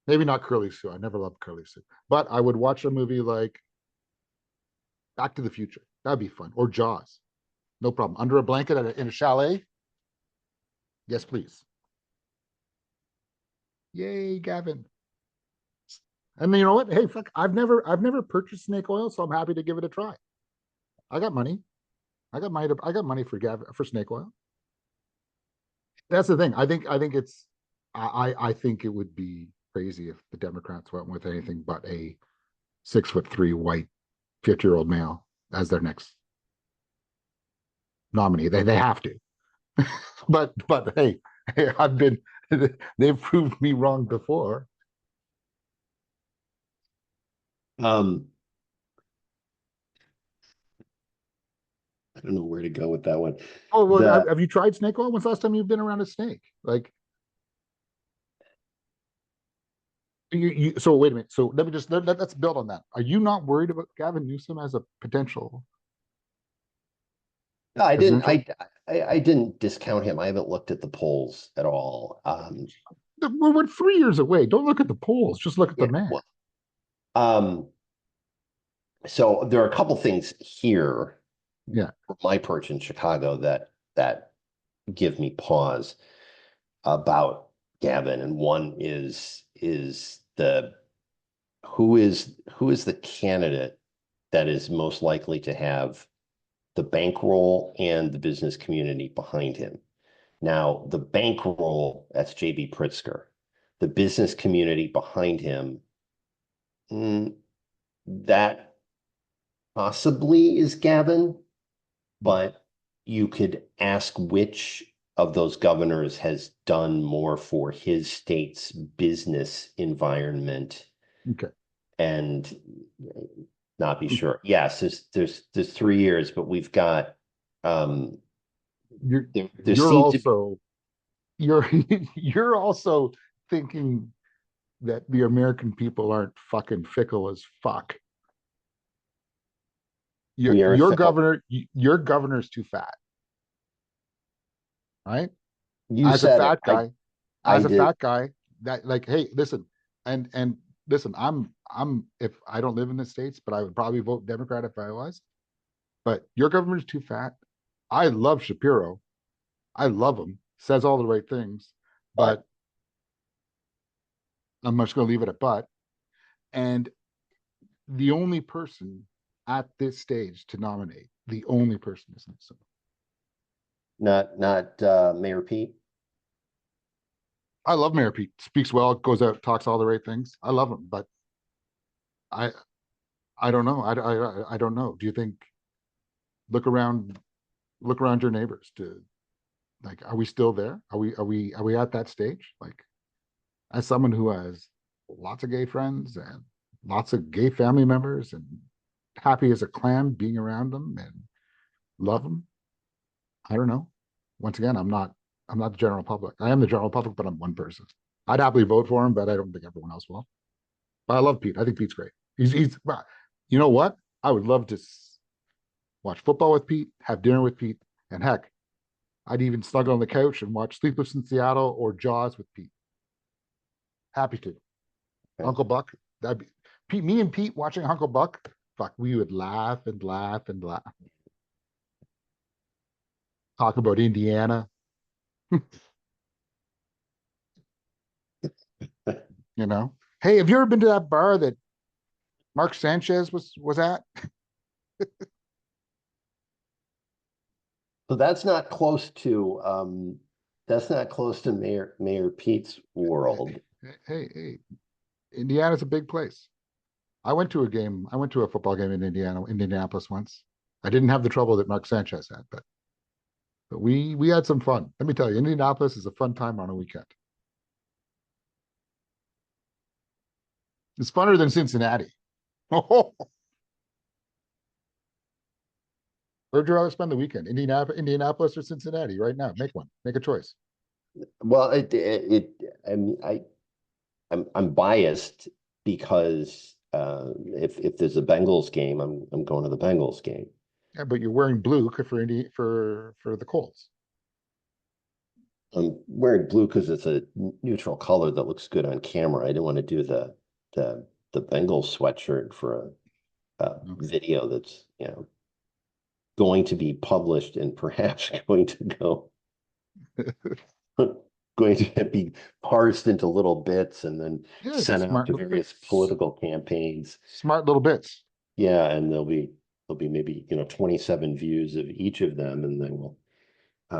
Maybe not Curly Sue. I never loved Curly Sue. But I would watch a movie like Back to the Future. That'd be fun. Or Jaws. No problem. Under a blanket in a chalet. Yes, please. Yay, Gavin. And you know what? Hey, fuck, I've never purchased snake oil, so I'm happy to give it a try. I got money. I got money for snake oil. That's the thing. I think it would be crazy if the Democrats went with anything but a 6'3" white 50-year-old male as their next nominee. They have to. but hey, they've proved me wrong before. I don't know where to go with that one. Oh, well, have you tried snake oil? When's the last time you've been around a snake? Like, so wait a minute. So let's build on that. Are you not worried about Gavin Newsom as a potential? No, I didn't. I didn't discount him. I haven't looked at the polls at all. We're 3 years away. Don't look at the polls. Just look at the man. Well, so there are a couple things here. Yeah. From my perch in Chicago that give me pause about Gavin, and one is who is the candidate that is most likely to have the bankroll and the business community behind him. Now, the bankroll, that's JB Pritzker. The business community behind him, that possibly is Gavin, but you could ask which of those governors has done more for his state's business environment. Okay. And not be sure. Yes, there's 3 years, but we've got you're also thinking that the American people aren't fucking fickle as fuck. Your governor's too fat, right? As a fat guy, that, like, hey, listen, and listen, I'm if I don't live in the States, but I would probably vote Democrat if I was. But your government is too fat. I love Shapiro. I love him. Says all the right things, but I'm just going to leave it at but. And the only person at this stage to nominate, the only person is Newsom. Not Mayor Pete. I love Mayor Pete. Speaks well, goes out, talks all the right things. I love him, but I don't know. I don't know. Do you think look around your neighbors to, like, are we still there? Are we at that stage? Like, as someone who has lots of gay friends and lots of gay family members and happy as a clam being around them and love them, I don't know. Once again, I'm not the general public. I am the general public, but I'm one person. I'd happily vote for him, but I don't think everyone else will. But I love Pete. I think Pete's great. He's you know what? I would love to watch football with Pete, have dinner with Pete, and heck, I'd even snuggle on the couch and watch Sleepless in Seattle or Jaws with Pete. Happy to. Okay. Uncle Buck, that'd be Pete. Me and Pete watching Uncle Buck. Fuck, we would laugh and laugh and laugh. Talk about Indiana. You know, hey, have you ever been to that bar that Mark Sanchez was at? So that's not close to Mayor Pete's world. Hey, Indiana's a big place. I went to a football game in Indianapolis once. I didn't have the trouble that Mark Sanchez had, but we had some fun. Let me tell you, Indianapolis is a fun time on a weekend. It's funner than Cincinnati. Where'd you rather spend the weekend? Indianapolis or Cincinnati? Right now, make one. Make a choice. Well, I mean, I'm biased because if there's a Bengals game, I'm going to the Bengals game. Yeah, but you're wearing blue for the Colts. I'm wearing blue because it's a neutral color that looks good on camera. I didn't want to do the Bengals sweatshirt for a video that's going to be published and perhaps going to go going to be parsed into little bits and then sent out to various political campaigns. Smart little bits. Yeah, and there'll be maybe 27 views of each of them, and then we'll.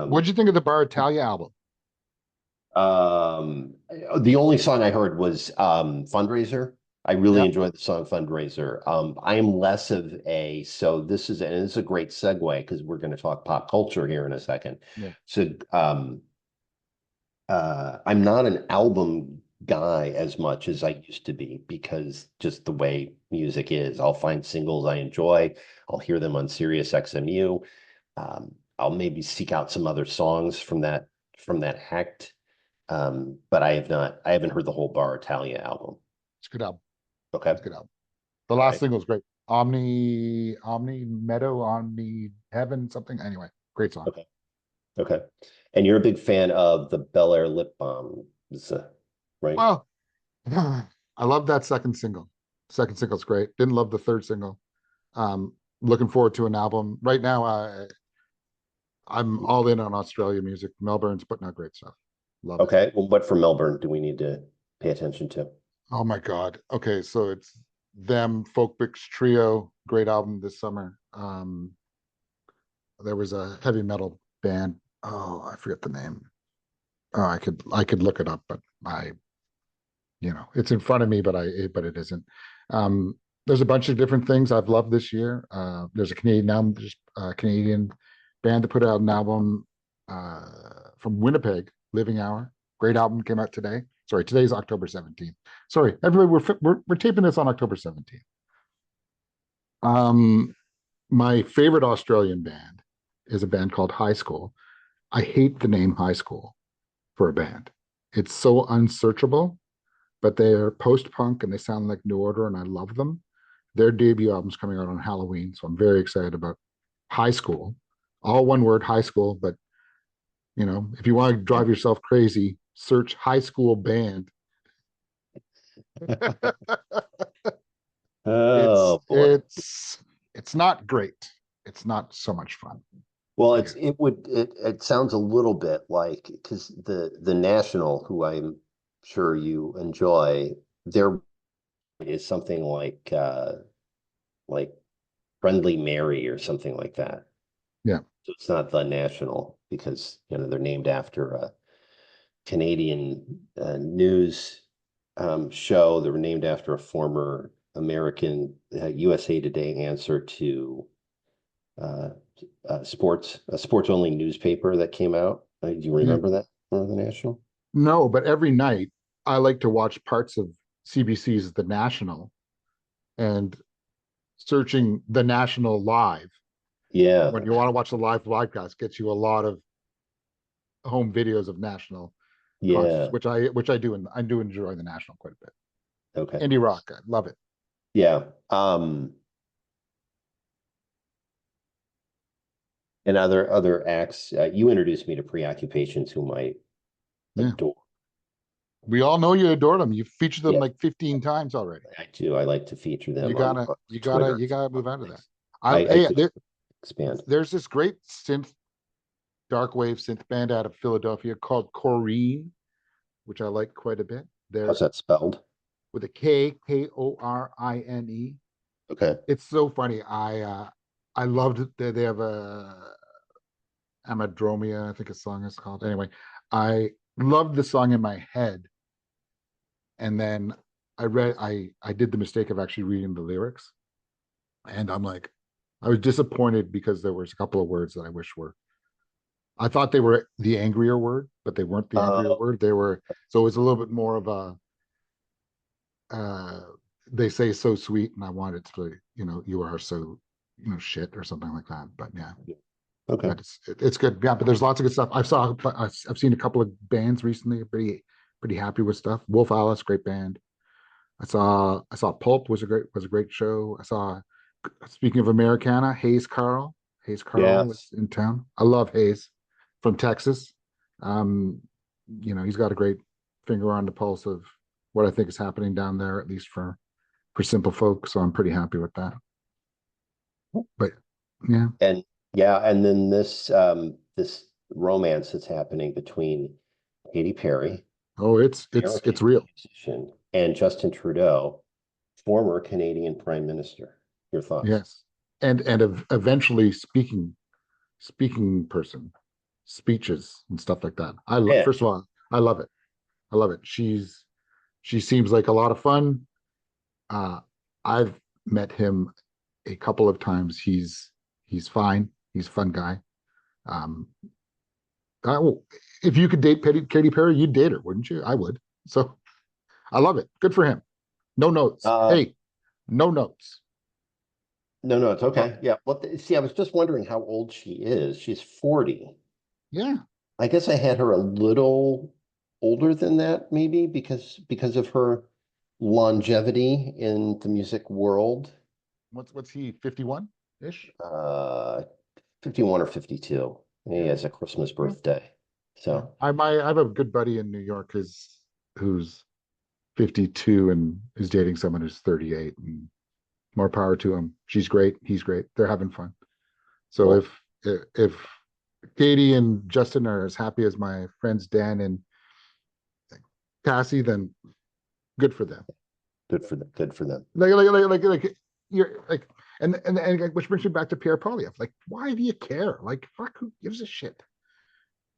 What'd you think of the Bar Italia album? The only song I heard was Fundraiser. I really enjoyed the song Fundraiser. I am less of a, so this is a great segue because we're going to talk pop culture here in a second. Yeah. So I'm not an album guy as much as I used to be because just the way music is. I'll find singles I enjoy. I'll hear them on Sirius XMU. I'll maybe seek out some other songs from that act. But I haven't heard the whole Bar Italia album. It's a good album. Okay. It's a good album. The last single is great. Omni Meadow, Omni Heaven, something. Anyway, great song. Okay. And you're a big fan of the Bel Air Lip Balm, right? Well, I love that second single. Second single's great. Didn't love the third single. Looking forward to an album. Right now, I'm all in on Australia music. Melbourne's putting out great stuff. Love it. Okay. Well, what from Melbourne do we need to pay attention to? Oh my God. Okay, so it's them, Folk Bricks Trio, great album this summer. There was a heavy metal band. Oh, I forget the name. Oh, I could look it up, but it's in front of me, but it isn't. There's a bunch of different things I've loved this year. There's a Canadian band that put out an album from Winnipeg, Living Hour. Great album, came out today. Sorry, today's October 17th. Sorry, everybody, we're taping this on October 17th. My favorite Australian band is a band called High School. I hate the name High School for a band. It's so unsearchable, but they're post-punk and they sound like New Order, and I love them. Their debut album's coming out on Halloween, so I'm very excited about High School. All one word, High School, but if you want to drive yourself crazy, search High School band. It's not great. It's not so much fun. Well, it sounds a little bit like, because the National, who I'm sure you enjoy, there is something like Friendly Mary or something like that. Yeah. So it's not the National because they're named after a Canadian news show. They were named after a former American USA Today answer to a sports only newspaper that came out. Do you remember that? Remember the National? No, but every night I like to watch parts of CBC's The National, and searching The National live. Yeah. When you want to watch the live broadcast, gets you a lot of home videos of National concerts, which I do, and I do enjoy the National quite a bit. Okay. Indie rock, I love it. Yeah. And other acts, you introduced me to Preoccupations, whom I adore. We all know you adore them. You've featured them like 15 times already. I do. I like to feature them. You gotta move out of that. Expand. There's this great dark wave synth band out of Philadelphia called Corrine, which I like quite a bit. How's that spelled? With a K, Korine. Okay. It's so funny. I loved it. They have a Amadromia, I think a song is called. Anyway, I loved the song in my head. And then I did the mistake of actually reading the lyrics. And I'm like, I was disappointed because there was a couple of words that I wish were. I thought they were the angrier word, but they weren't the angrier Uh, word. They were so it was a little bit more of a. Uh, they say so sweet, and I wanted to, you are so, shit or something like that. But yeah, okay. but it's good. Yeah, but there's lots of good stuff. I've seen a couple of bands recently. Pretty happy with stuff. Wolf Alice, great band. I saw Pulp was a great show. Speaking of Americana, Hayes Carl was Yes. in town. I love Hayes from Texas. Um, he's got a great finger on the pulse of what I think is happening down there, at least for simple folk. So I'm pretty happy with that. But yeah, And yeah, and then this romance that's happening between Katy Perry, oh, it's American real. musician, and Justin Trudeau, former Canadian Prime Minister. Your thoughts? Yes, and eventually speaking person, speeches and stuff like that. Yeah. First of all, I love it. I love it. She seems like a lot of fun. Uh, I've met him a couple of times. He's fine. He's a fun guy. Um, if you could date Katy Perry, you'd date her, wouldn't you? I would. So I love it. Good for him. No notes. Uh, Hey, no notes. no, no, it's Uh, okay. Yeah. Well, see, I was just wondering how old she is. She's 40. yeah. I guess I had her a little older than that, maybe because of her longevity in the music world. What's he? 51 ish. Uh, 51 or 52. He Yeah. has a Christmas Yeah. birthday. Yeah. So, I have a good buddy in New York who's 52 and is dating someone who's 38, and more power to him. She's great. He's great. They're having fun. So well, if Katie and Justin are as happy as my friends Dan and Cassie, then good for them. good for them. Good for them. Like you're like, and which brings me back to Pierre Polyev. Like, why do you care? Like, fuck, who gives a shit?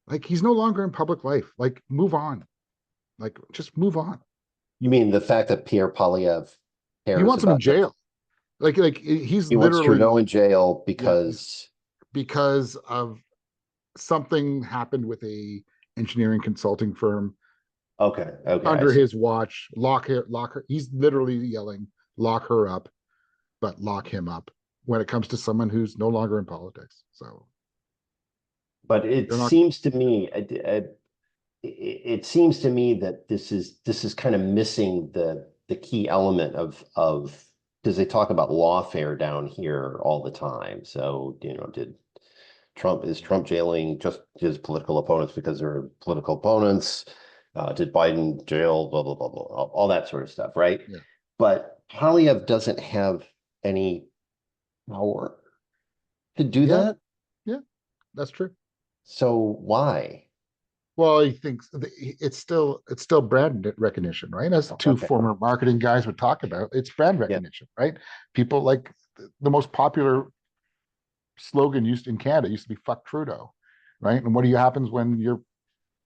Like, he's no longer in public life. Like, move on. Like, just move on. You mean the fact that Pierre Polyev He cares wants him in about this? jail. Like he's He wants literally, Trudeau in jail yeah, because, because of something happened with a engineering consulting firm okay, okay, I under see. his watch. Lock her. He's literally yelling, "Lock her up," but lock him up when it comes to someone who's no longer in politics. So But it they're not. seems to me, it seems to me that this is kind of missing the key element of because they talk about lawfare down here all the time. So, did Trump jailing just his political opponents because they're political opponents? Did Biden jail, blah, blah, blah, blah, all that sort of stuff, right? Yeah, But Polyev doesn't have any power to do yeah, that. yeah. That's true. So why? Well, he thinks it's still brand recognition, right? As two Okay. former marketing guys would talk about, it's brand Yeah. recognition, right? People like the most popular slogan used in Canada used to be "fuck Trudeau," right? And what do you happens when your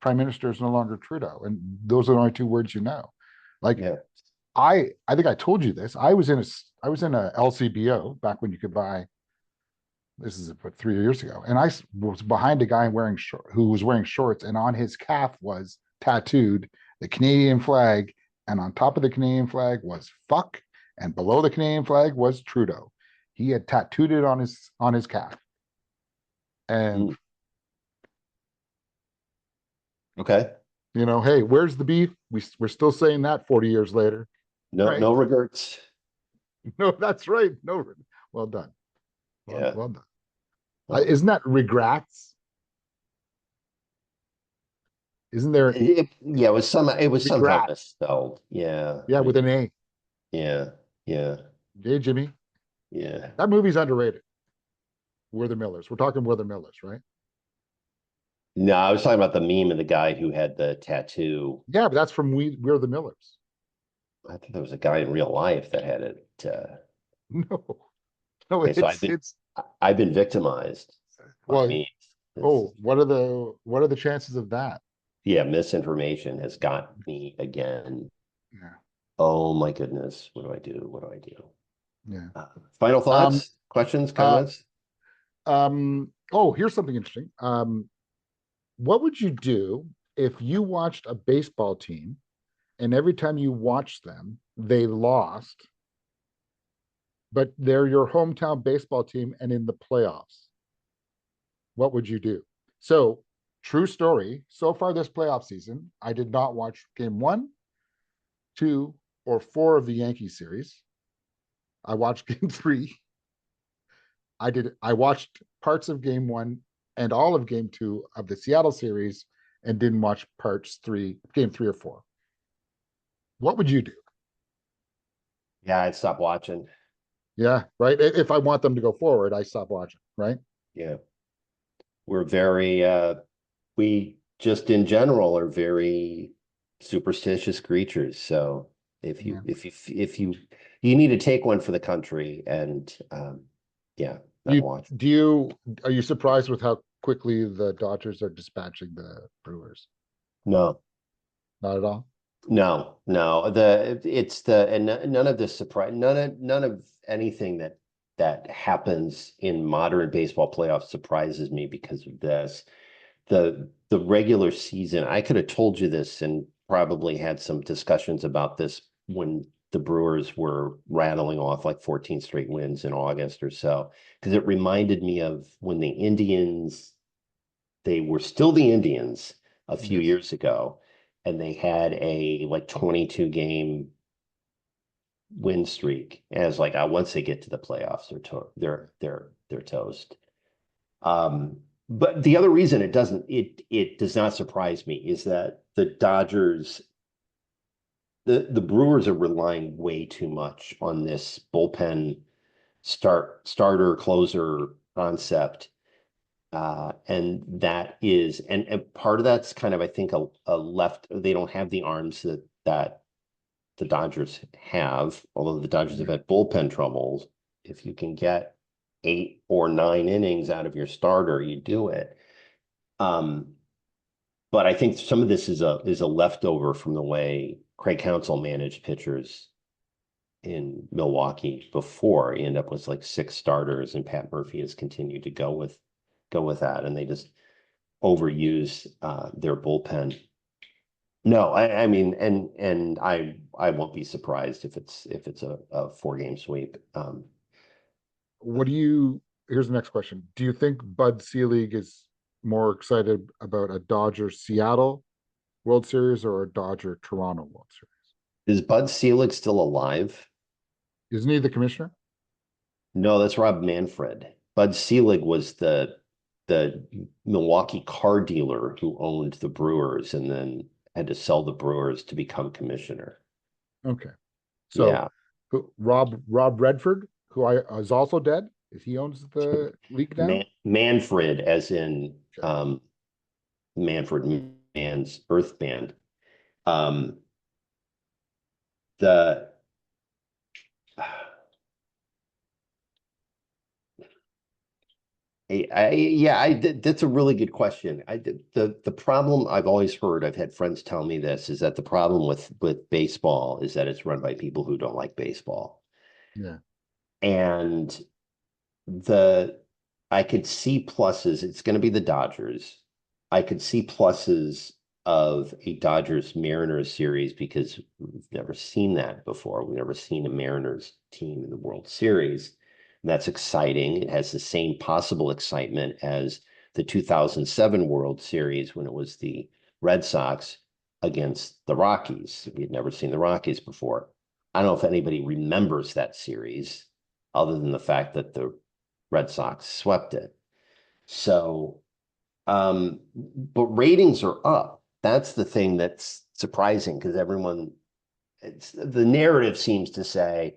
prime minister is no longer Trudeau? And those are the only two words you know. Like Yeah. I think I told you this. I was in a LCBO back when you could buy. This is about 3 years ago, and I was behind a guy who was wearing shorts, and on his calf was tattooed the Canadian flag, and on top of the Canadian flag was "fuck," and below the Canadian flag was Trudeau. He had tattooed it on his calf, and Mm. Okay. hey, where's the beef? We're still saying that 40 years later, No, right? no regrets. No, that's right. No, well done. Well, Yeah. well done. Well, Isn't that regrets? Isn't there yeah, it was somehow regrets? misspelled. Yeah. Yeah, with an A. Yeah. Yeah. Hey, Jimmy, Yeah. that movie's underrated. We're the Millers. We're talking We're the Millers, right? No, I was talking about the meme of the guy who had the tattoo. Yeah, but that's from We're the Millers. I think there was a guy in real life that had it. No, no, Okay, so it's I've been victimized by well. memes. It's, Oh, what are the chances of that? yeah, misinformation has got me again. Yeah, Oh my goodness. What do I do? What do I do? yeah. Uh, Final Um, thoughts? Questions, Uh, comments? oh, here's something interesting. What would you do if you watched a baseball team and every time you watched them, they lost, but they're your hometown baseball team and in the playoffs? What would you do? So, true story. So far this playoff season, I did not watch game one, two, or four of the Yankee series. I watched game three. I watched parts of game one and all of game two of the Seattle series and didn't watch game three or four. What would you do? Yeah, I'd stop watching. Yeah, right. If I want them to go forward, I stop watching, right? Yeah. We're very we just in general are very superstitious creatures. So Yeah. you need to take one for the country and yeah, not You watch. do you are you surprised with how quickly the Dodgers are dispatching the Brewers? No. Not at all. No. None of this surprise, none of anything that happens in modern baseball playoffs surprises me because of this. The regular season, I could have told you this and probably had some discussions about this when the Brewers were rattling off like 14 straight wins in August or so, because it reminded me of when the Indians, they were still the Indians a few Yes. years ago, and they had a like 22 game win streak. As like once they get to the playoffs, they're toast. But the other reason it does not surprise me is that the Brewers are relying way too much on this bullpen starter closer concept. And part of that's kind of, I think, a left, they don't have the arms that the Dodgers have, although the Dodgers have Yeah. had bullpen troubles. If you can get 8 or 9 innings out of your starter, you do it. Um, but I think some of this is a leftover from the way Craig Counsell managed pitchers in Milwaukee before. He ended up with like 6 starters, and Pat Murphy has continued to go with that, and they just overuse their bullpen. No, I mean, and I won't be surprised if it's a 4 game sweep. What do you Here's the next question. Do you think Bud Selig is more excited about a Dodger Seattle World Series or a Dodger Toronto World Series? Is Bud Selig still alive? Isn't he the commissioner? No, that's Rob Manfred. Bud Selig was the Milwaukee car dealer who owned the Brewers and then had to sell the Brewers to become commissioner. Okay. So Yeah. Rob Redford, who is also dead, is he owns the league now? Manfred, as in Okay. Manfred Mann's Earth Band. Um, the that's a really good question. The problem I've always heard, I've had friends tell me this, is that the problem with baseball is that it's run by people who don't like baseball. Yeah. And the I could see pluses. It's going to be the Dodgers. I could see pluses of a Dodgers Mariners series because we've never seen that before. We've never seen a Mariners team in the World Series. And that's exciting. It has the same possible excitement as the 2007 World Series when it was the Red Sox against the Rockies. We'd never seen the Rockies before. I don't know if anybody remembers that series other than the fact that the Red Sox swept it. So, but ratings are up. That's the thing that's surprising because the narrative seems to say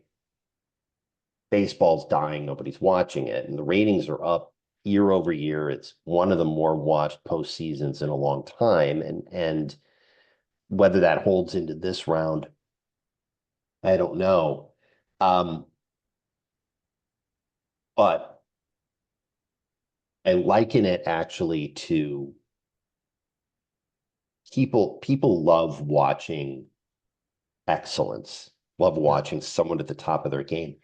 baseball's dying, nobody's watching it, and the ratings are up year over year. It's one of the more watched postseasons in a long time, and whether that holds into this round, I don't know. Um, but I liken it actually to people love watching excellence, love Yeah. watching someone at the top of their game.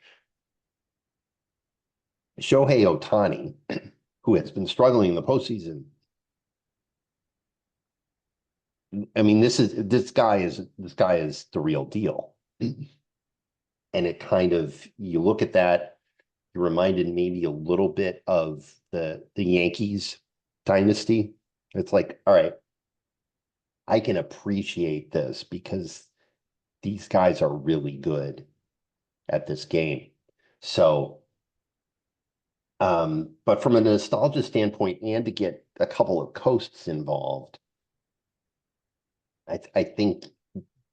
Shohei Ohtani, who has been struggling in the postseason. I mean, this guy is the real deal. And it kind of, you look at that, it reminded maybe a little bit of the Yankees dynasty. It's like, all right, I can appreciate this because these guys are really good at this game. So, but from a nostalgia standpoint, and to get a couple of coasts involved, I think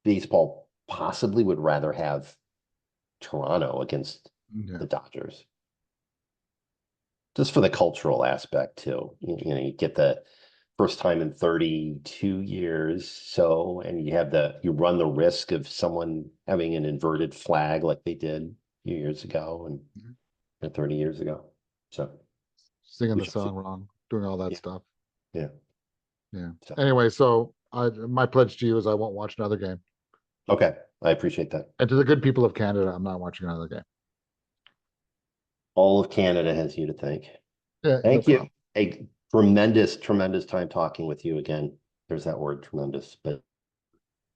baseball possibly would rather have Toronto against Yeah. the Dodgers. Just for the cultural aspect too. You know, you get the first time in 32 years. So, and you run the risk of someone having an inverted flag like they did a few years ago and 30 years ago. So Singing we the shall see. song wrong, doing all that Yeah. stuff. Yeah. Yeah. So, Anyway, so my pledge to you is I won't watch another game. okay. I appreciate that. And to the good people of Canada, I'm not watching another game. All of Canada has you to thank. Yeah, no Thank you. problem. A tremendous, tremendous time talking with you again. There's that word, tremendous, but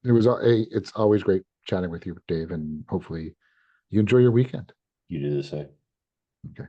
It's always great chatting with you, Dave, and hopefully you enjoy your weekend. you do the same. Okay.